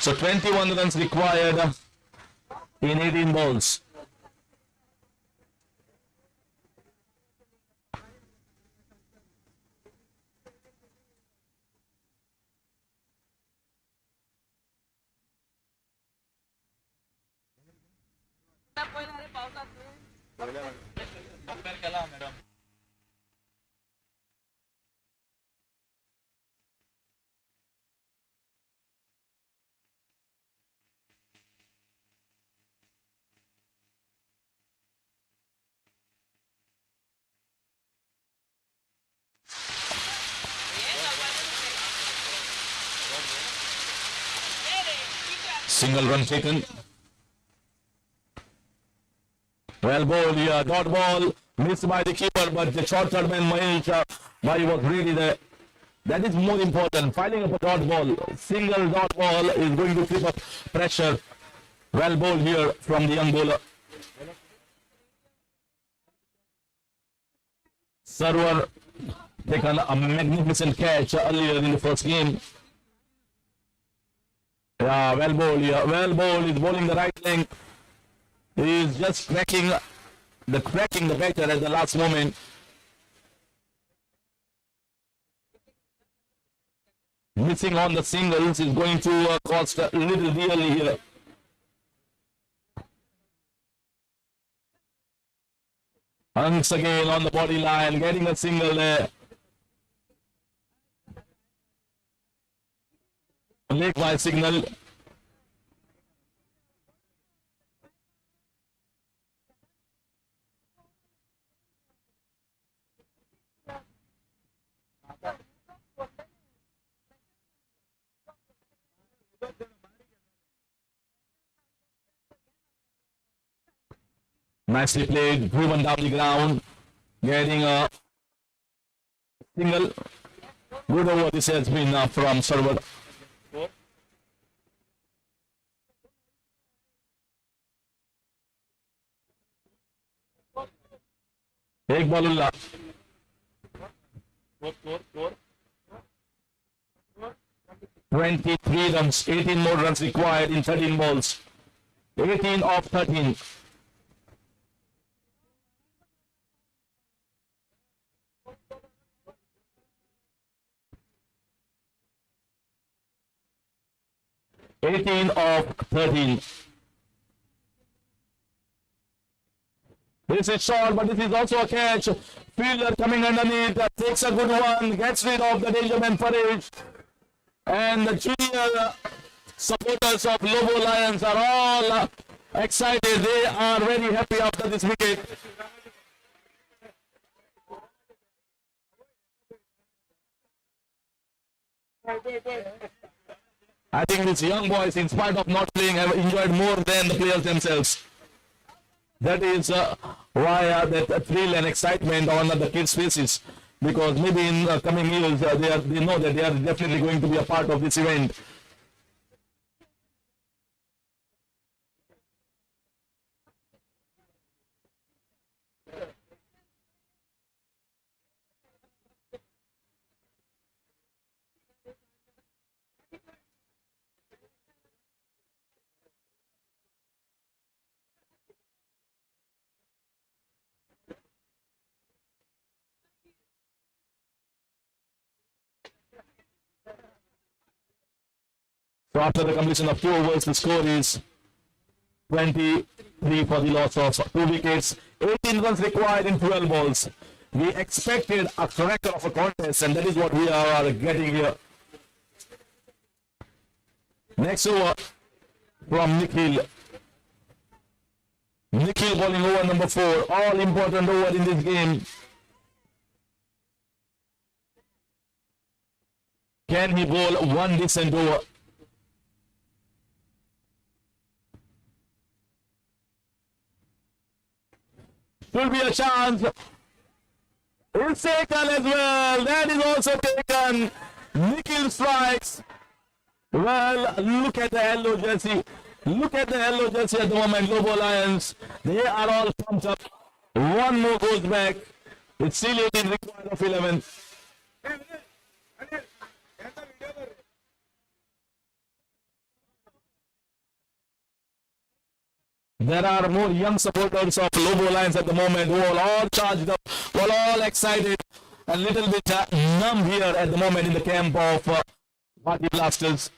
So 21 runs required in 18 balls. Single run taken. Well bowled here. Dot ball missed by the keeper, but the short third man Mahesh Bhai was really there. That is more important. Filing up a dot ball. Single dot ball is going to keep up pressure. Well bowled here from the young bowler. Server taken a magnificent catch earlier in the first game. Yeah, well bowled here. Well bowled. He's bowling the right leg. He's just cracking the batter at the last moment. Missing on the singles is going to cost a little dearly here. Once again on the body line, getting a single there. Leg by signal. Nicely played, driven down the ground, getting a single. Good over this has been from server. एक ball Ulla 23 runs, 18 more runs required in 13 balls. 18 of 13. Of 13. This is short, but this is also a catch. Fielder coming underneath, takes a good one, gets rid of the danger man Parage. And the junior supporters of Lobo Lions are all excited. They are very happy after this wicket. I think these young boys, in spite of not playing, have enjoyed more than the players themselves. That is why that thrill and excitement on the kids' faces. Because maybe in coming years, they know that they are definitely going to be a part of this event. So after the completion of 2 overs, the score is 23 for the loss of 2 wickets. 18 runs required in 12 balls. We expected a cracker of a contest, and that is what we are getting here. Next over from Nikhil. Nikhil bowling over number 4. All important over in this game. Can he bowl one decent over? Should be a chance. It's taken as well. That is also taken. Nikhil strikes. Well, look at the yellow jersey. Look at the yellow jersey at the moment, Lobo Lions. They are all pumped up. One more goes back. It's still 18 required of 11. There are more young supporters of Lobo Lions at the moment who are all charged up, who are all excited, a little bit numb here at the moment in the camp of Party Blasters.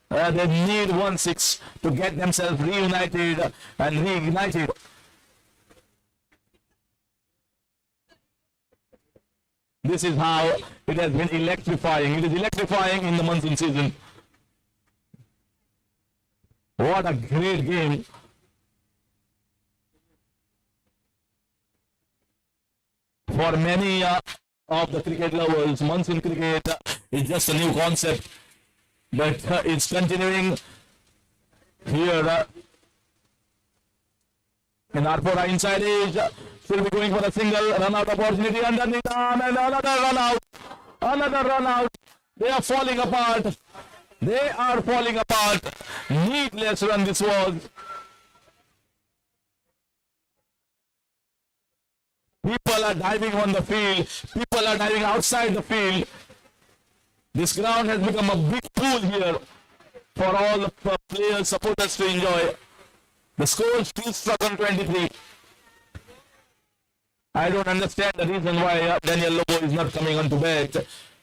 They need 1-6 to get themselves reunited and reignited. This is how it has been electrifying. It is electrifying in the monsoon season. What a great game. For many of the cricket lovers, monsoon cricket is just a new concept, but it's continuing here in Arpora inside edge. Should be going for a single run out opportunity underneath and another run out. Another run out. They are falling apart. They are falling apart. Needless run this was. People are diving on the field. People are diving outside the field. This ground has become a big pool here for all the players, supporters to enjoy. The score still stuck on 23. I don't understand the reason why Daniel Lobo is not coming on to bat.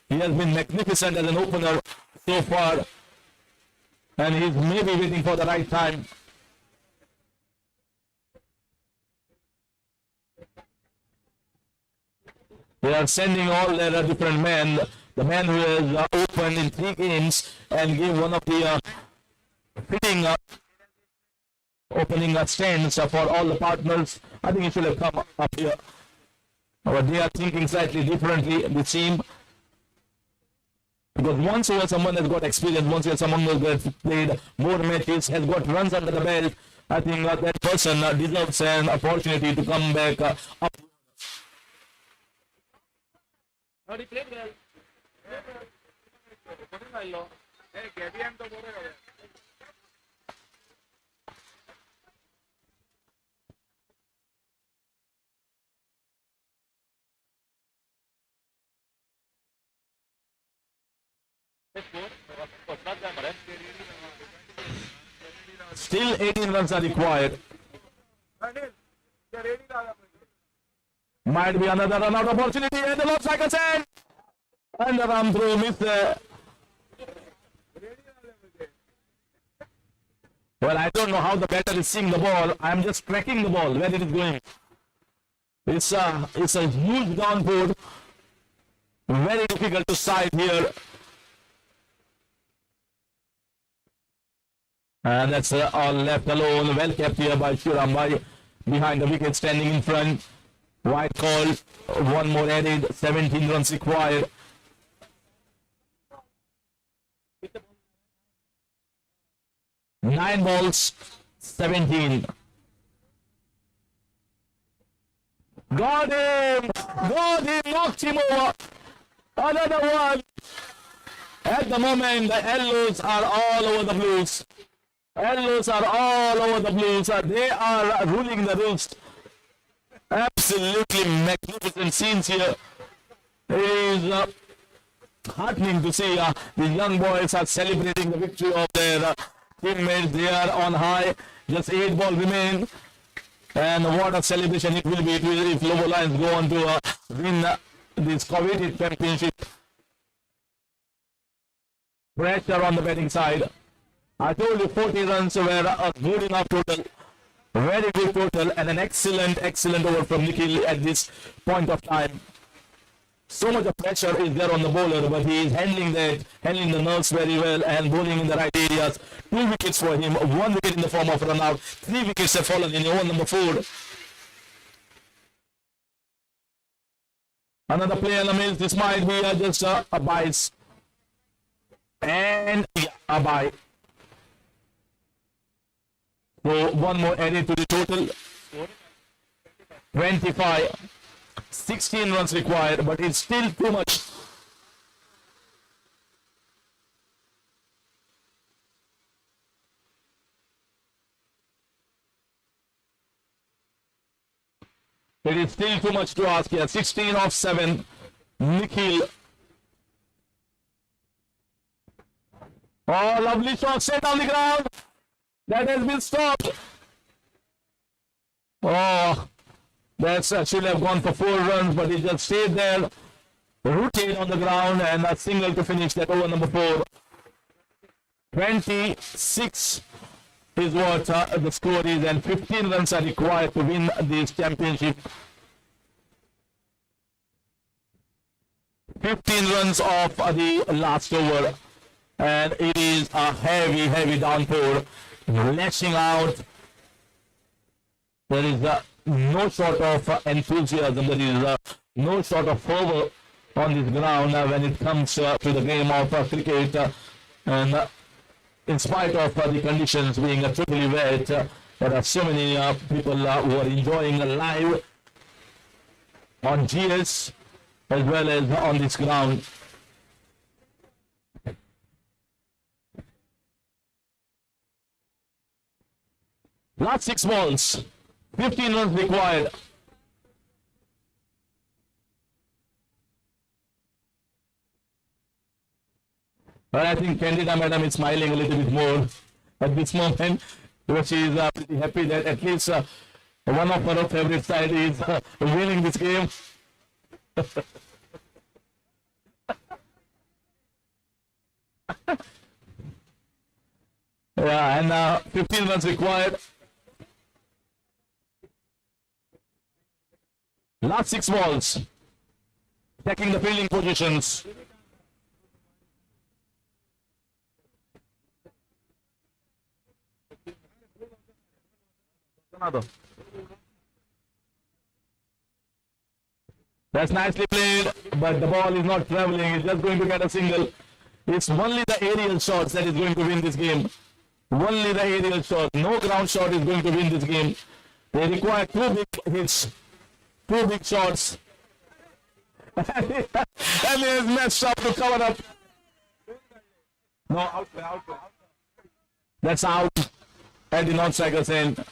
He has been magnificent as an opener so far. And he's maybe waiting for the right time. They are sending all their different men. The man who has opened in 3 games and gave one of the fitting opening stands for all the partners. I think he should have come up here. But they are thinking slightly differently, the team. Because once you have someone has got experience, once you have someone who has played more matches, has got runs under the belt, I think that person deserves an opportunity to come back up. Still 18 runs are required. Might be another run out opportunity and the left cycle send. And the arm throw miss there. Well, I don't know how the batter is seeing the ball. I am just tracking the ball, where it is going. It's a huge downpour. Very difficult to sight here. And that's all left alone. Well kept here by Shurambai behind the wicket, standing in front. White call. One more added. 17 runs required. Nine balls, 17. Got him! Got him! Knocked him over! Another one! At the moment, the yellows are all over the blues. Yellows are all over the blues. They are ruling the roost. Absolutely magnificent scenes here. It is heartening to see the young boys are celebrating the victory of their teammates. They are on high. Just 8 balls remain. And what a celebration it will be if Lobo Lions go on to win this coveted championship. Pressure on the batting side. I told you 40 runs were a good enough total. Very good total and an excellent over from Nikhil at this point of time. So much of pressure is there on the bowler, but he is handling the nerves very well and bowling in the right areas. 2 wickets for him, 1 wicket in the form of run out, 3 wickets have fallen in over number 4. Another play on the miss. This might be just a bias. And yeah, a bye. So 1 more added to the total. 25. 16 runs required, but it's still too much. It is still too much to ask here. 16 off 7. Nikhil. Oh, lovely shot set on the ground. That has been stopped. Oh, that's should have gone for 4 runs, but he just stayed there, rooted on the ground, and a single to finish that over number 4. 26 is what the score is, and 15 runs are required to win this championship. 15 runs off the last over, and it is a heavy downpour lashing out. There is no sort of enthusiasm, there is no sort of fervor on this ground when it comes to the game of cricket, and in spite of the conditions being totally wet, there are so many people who are enjoying live on GS as well as on this ground. Last 6 balls, 15 runs required. But I think Candida Madam is smiling a little bit more at this moment, because she is pretty happy that at least one of her favorite side is winning this game. Yeah, and 15 runs required. Last 6 balls, taking the fielding positions. That's nicely played, but the ball is not traveling. It's just going to get a single. It's only the aerial shots that is going to win this game. Only the aerial shot. No ground shot is going to win this game. They require 2 big hits, 2 big shots. And he has messed up to cover up. No, out. That's out at the non-striker's end.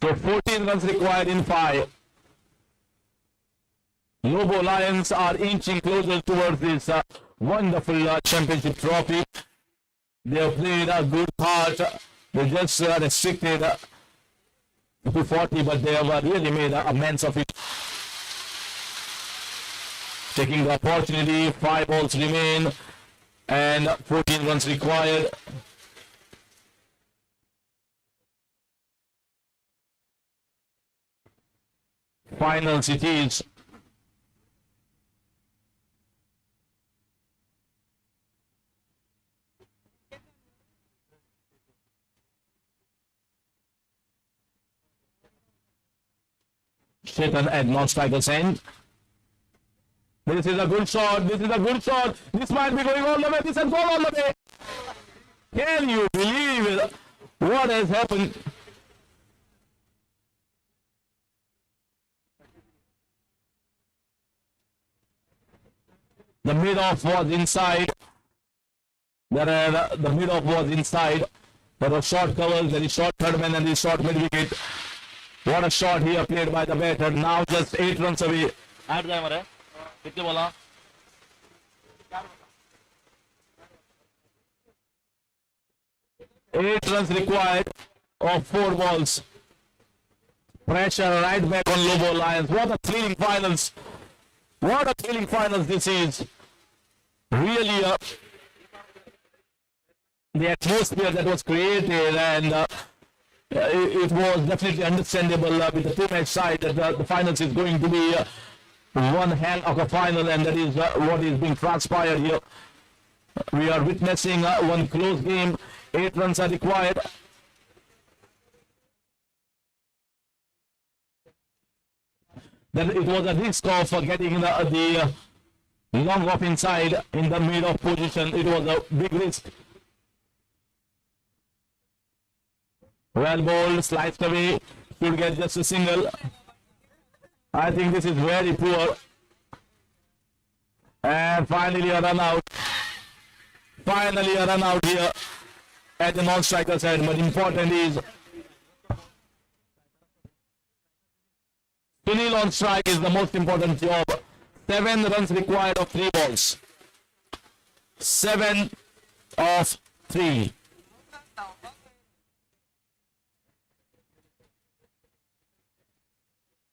So 14 runs required in 5. Lobo Lions are inching closer towards this wonderful championship trophy. They have played a good part. They just restricted to 40, but they have really made amends of it. taking the opportunity. 5 balls remain and 14 runs required. Finals it is. Chetan at non-striker's end. This is a good shot. This is a good shot. This might be going all the way. This has gone all the way. Can you believe it? What has happened? The mid-off was inside. The mid-off was inside. There was short covers, very short third man and the short mid-wicket. What a shot here played by the batter. Now just 8 runs away. 8 runs required of 4 balls. Pressure right back on Lobo Lions. What a thrilling finals. What a thrilling finals this is. Really the atmosphere that was created, and it was definitely understandable with the two-match side that the finals is going to be one hell of a final, and that is what is being transpired here. We are witnessing one close game. 8 runs are required. Then it was a risk of getting the long off inside in the mid-off position. It was a big risk. Well bowled, sliced away, should get just a single. I think this is very poor. And finally a run out. Finally a run out here at the non-striker side. But important is Sunil on strike is the most important job. 7 runs required of 3 balls. 7 of 3.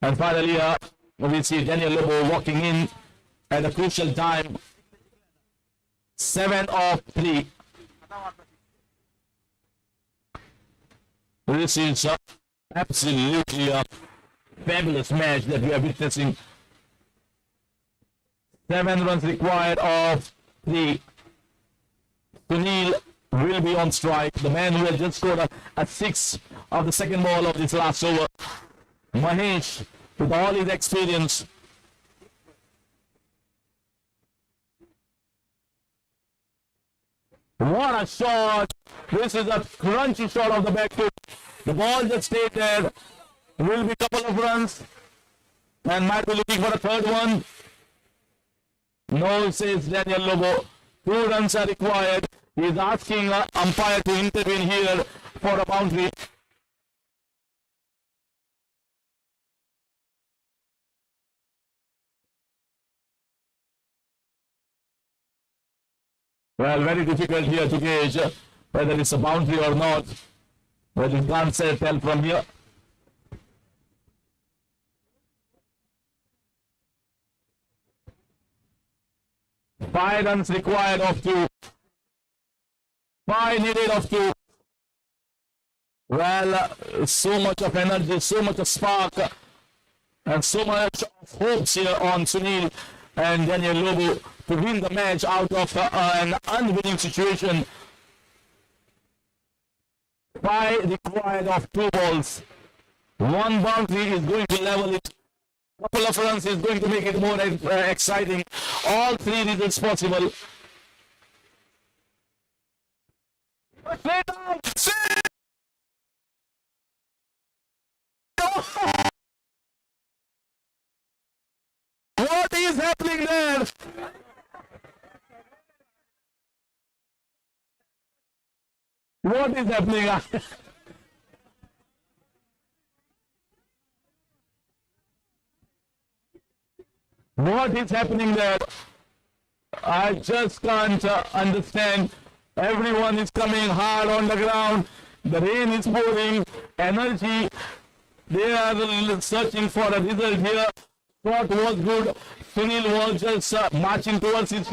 And finally, we see Daniel Lobo walking in at a crucial time. 7 of 3. This is absolutely a fabulous match that we are witnessing. 7 runs required of 3. Sunil will be on strike. The man who has just scored a 6 of the second ball of this last over. Mahesh, with all his experience. What a shot. This is a crunchy shot of the back foot. The ball just stayed there. Will be a couple of runs. And might be looking for a third one. No, says Daniel Lobo. 2 runs are required. He is asking umpire to intervene here for a boundary. Well, very difficult here to gauge whether it's a boundary or not. Well, you can't tell from here. Five runs required of 2. 5 needed of 2. Well, so much of energy, so much of spark, and so much of hopes here on Sunil and Daniel Lobo to win the match out of an unwinning situation. 5 required of 2 balls. 1 boundary is going to level it. Couple of runs is going to make it more exciting. All 3 results possible. Straight out! What is happening there? What is happening? What is happening there? I just can't understand. Everyone is coming hard on the ground. The rain is pouring. Energy. They are searching for a result here. Shot was good. Sunil was just marching towards his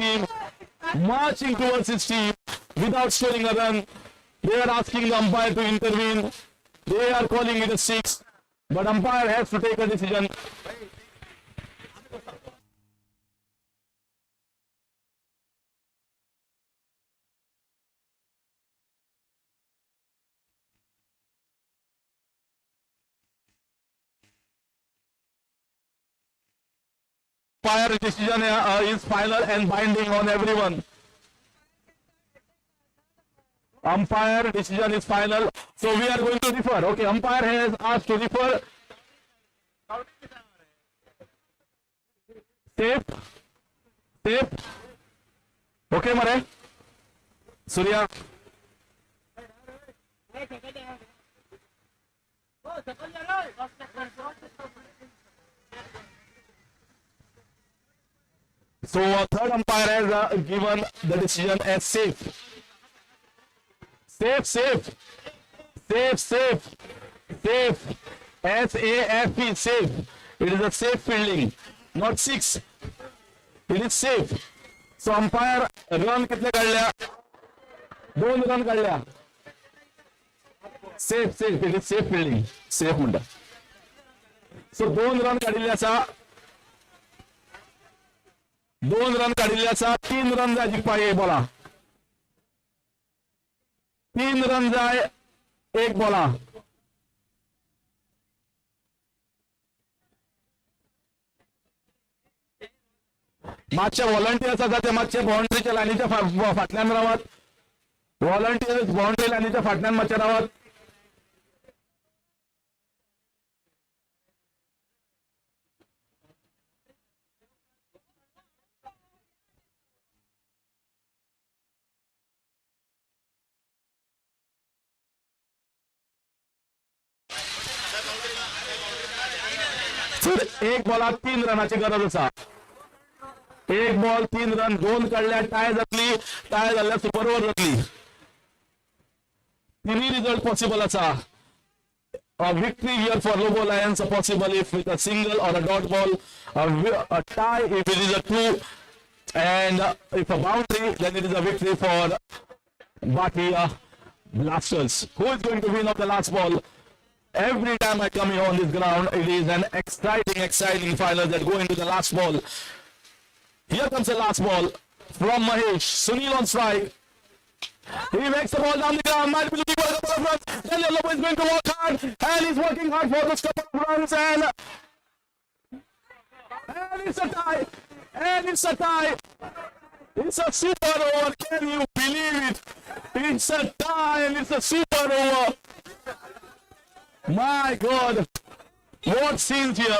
team, without scoring a run. They are asking the umpire to intervene. They are calling it a 6, but umpire has to take a decision. Umpire decision is final and binding on everyone. Umpire decision is final. So we are going to refer. Okay, umpire has asked to refer. Safe. Okay, Mare. Surya. So third umpire has given the decision as safe. Safe. S-A-F-E, safe. It is a safe fielding, not 6. It is safe. So umpire run कितने काढल्या? 2 run काढल्या. Safe. It is safe fielding. Safe म्हणतात. So 2 run काढल्याचा 3 run जायची पाहिजे बोला. 3 run जाय 1 बोला. मागच्या व्हॉलंटियर्स असतात त्या मागच्या बाउंड्रीच्या लाईनीच्या फाटल्यान रावत. व्हॉलंटियर्स बाउंड्री लाईनीच्या फाटल्यान मागच्या रावत. एक बॉलात 3 रनाची गरज असा. 1 बॉल 3 रन. 2 काढल्या टाय जातली. टाय झाल्या सुपर ओव्हर जातली. तिन्ही रिझल्ट पॉसिबल असा. A victory here for Lobo Lions possible if with a single or a dot ball. A tie if it is a 2, and if a boundary then it is a victory for Baki Blasters. Who is going to win of the last ball? Every time I come here on this ground, it is an exciting final that go into the last ball. Here comes the last ball from Mahesh. Sunil on strike. He makes the ball down the ground. Might be looking for a couple of runs. Then Lobo is going to work hard, and he's working hard for those couple of runs, and it's a tie. It's a super over. Can you believe it? It's a tie, and it's a super over. My God, what scenes here!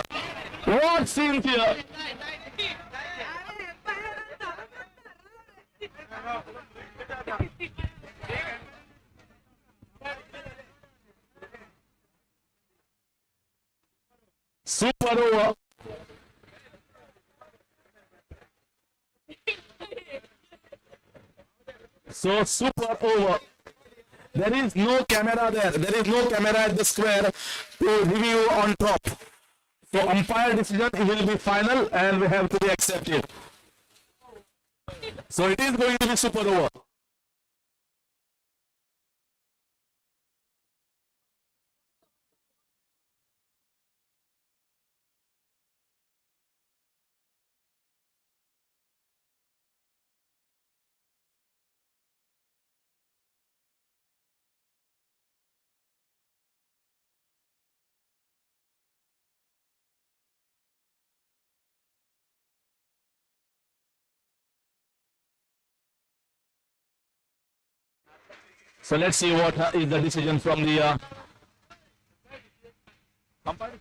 Super over. So super over. There is no camera there. There is no camera at the square to review on top. So umpire decision will be final and we have to be accepted. So it is going to be super over. So let's see what is the decision from the umpire.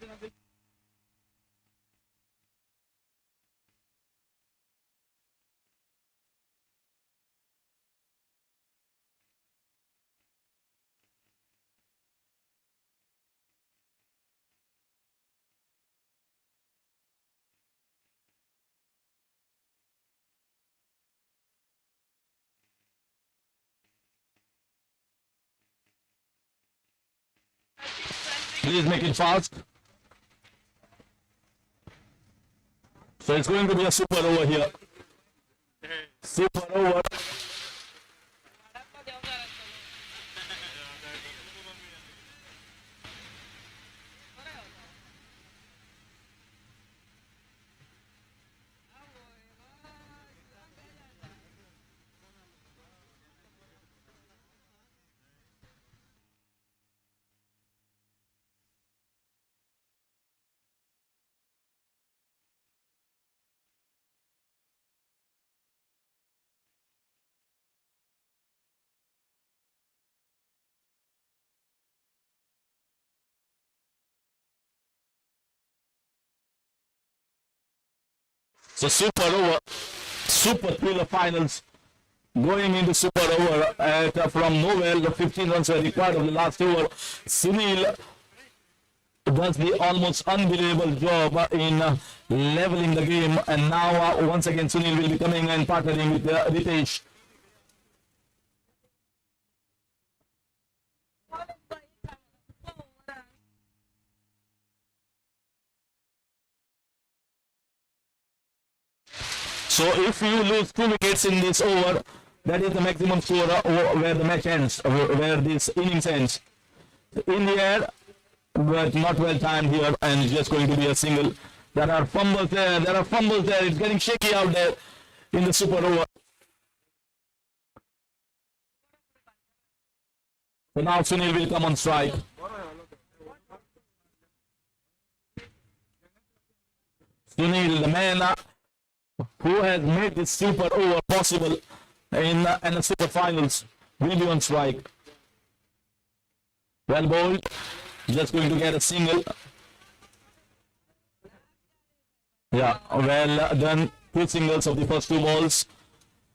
Please make it fast. So it's going to be a super over here. Super over. So super over, super thriller finals going into super over at, from nowhere. The 15 runs were required of the last over. Sunil does the almost unbelievable job in leveling the game, and now once again Sunil will be coming and partnering with Ritesh. So if you lose 2 wickets in this over, that is the maximum score where the match ends, where this innings ends. In the air, but not well timed here, and it's just going to be a single. There are fumbles there, it's getting shaky out there in the super over. So now Sunil will come on strike. Sunil, the man who has made this super over possible in the super finals, will be on strike. Well bowled, just going to get a single. Yeah, well done. 2 singles of the first 2 balls.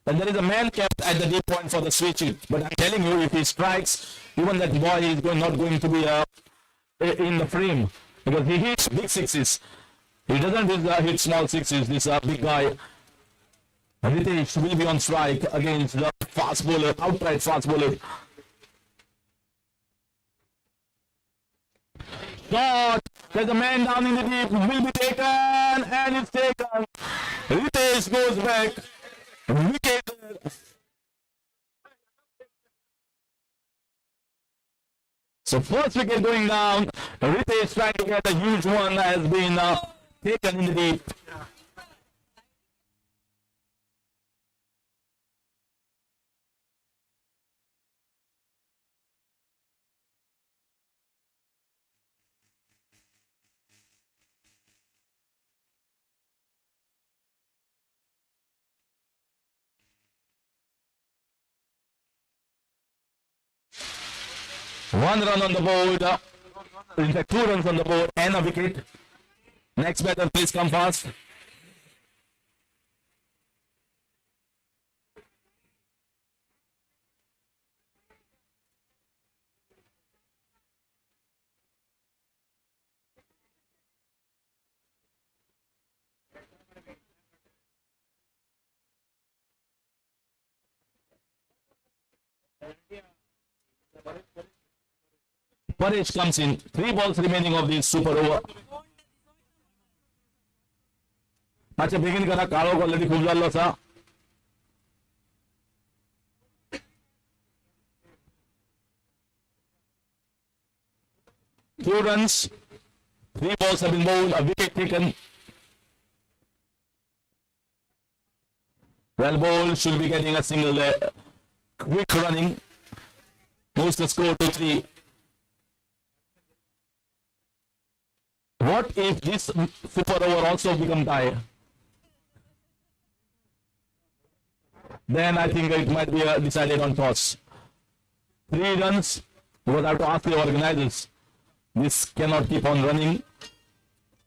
And there is a man kept at the deep point for the switch it. But I'm telling you, if he strikes, even that boy is not going to be in the frame, because he hits big sixes. He doesn't hit small sixes. This big guy, Ritesh, will be on strike against the fast bowler, outright fast bowler. Shot. There's a man down in the deep. Will be taken, and it's taken. Ritesh goes back. Wicket. So first wicket going down. Ritesh trying to get a huge one has been taken in the deep. One run on the board. In fact, 2 runs on the board and a wicket. Next batter, please come fast. Paresh comes in. 3 balls remaining of this super over. अच्छा begin करा काळो already खूप झालो असा. Two runs, 3 balls have been bowled, a wicket taken. Well bowled, should be getting a single there. Quick running, moves the score to 3. What if this super over also become tie? Then I think it might be decided on toss. 3 runs, you will have to ask the organizers. This cannot keep on running.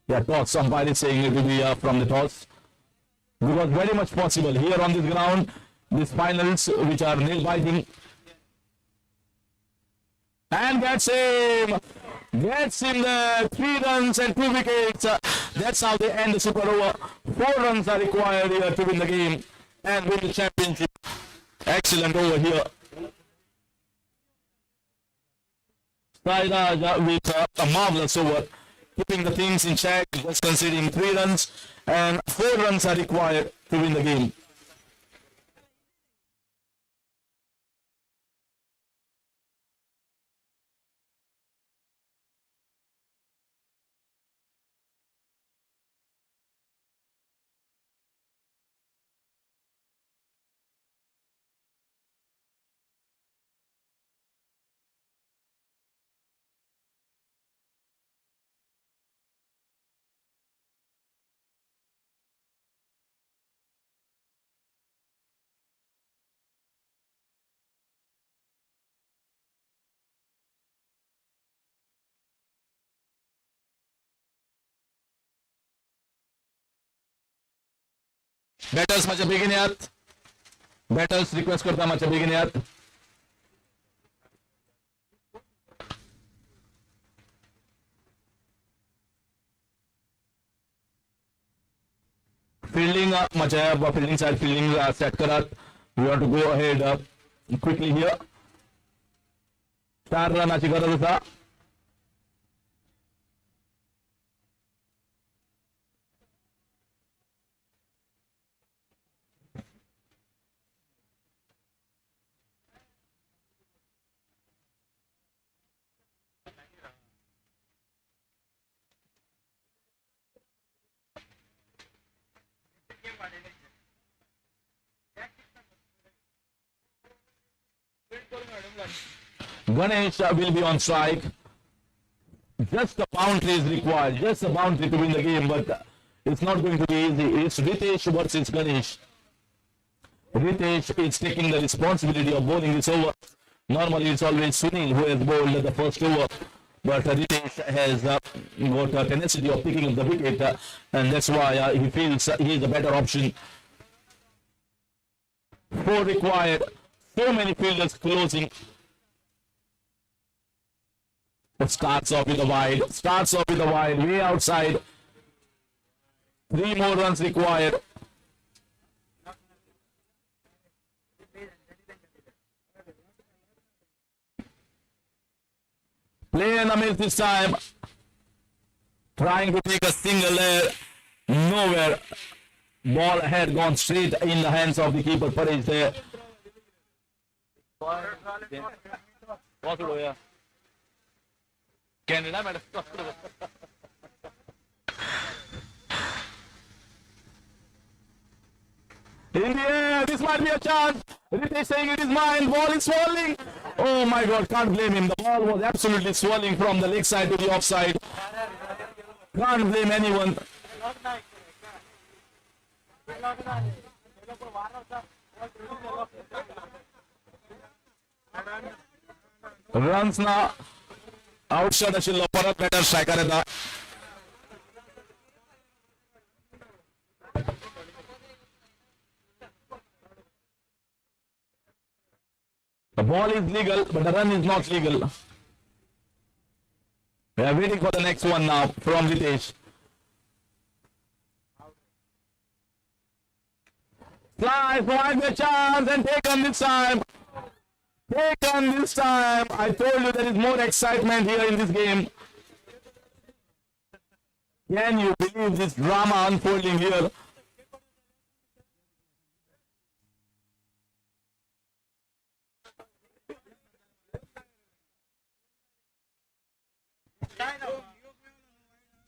Yeah, toss. Somebody is saying it will be from the toss. Because very much possible here on this ground, these finals which are nail biting. And gets him! Gets him there. 3 runs and 2 wickets. That's how they end the super over. 4 runs are required here to win the game and win the championship. Excellent over here. Sairaj with a marvelous over. keeping the things in check, just conceding 3 runs, and 4 runs are required to win the game. Batters माच्या बेगीन यात. Batters request करता माच्या बेगीन यात. Fielding माच्या fielding side fielding set Karat. We want to go ahead quickly here. 4 रनाची गरज असा. Ganesh will be on strike. Just a boundary is required. Just a boundary to win the game, but it's not going to be easy. It's Ritesh versus Ganesh. Ritesh is taking the responsibility of bowling this over. Normally, it's always Sunil who has bowled the first over, but Ritesh has got a tendency of picking up the wicket, and that's why he feels he is a better option. 4 required. So many fielders closing. It starts off with a wide. Starts off with a wide. Way outside. 3 more runs required. Play in the middle this time. Trying to take a single there. Nowhere. Ball had gone straight in the hands of the keeper. Paresh there. Canada, madam. In the air, this might be a chance. Ritesh saying it is mine. Ball is swirling. Oh my God, can't blame him. The ball was absolutely swirling from the leg side to the offside. Can't blame anyone. Runs now. Outshot आशिल्लो परत better striker येता. The ball is legal, but the run is not legal. We are waiting for the next one now from Ritesh. Fly, find the chance and take on this time. Take on this time. I told you there is more excitement here in this game. Can you believe this drama unfolding here?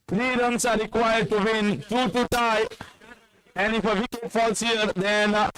Three runs are required to win, 2 to tie. And if a wicket falls here, then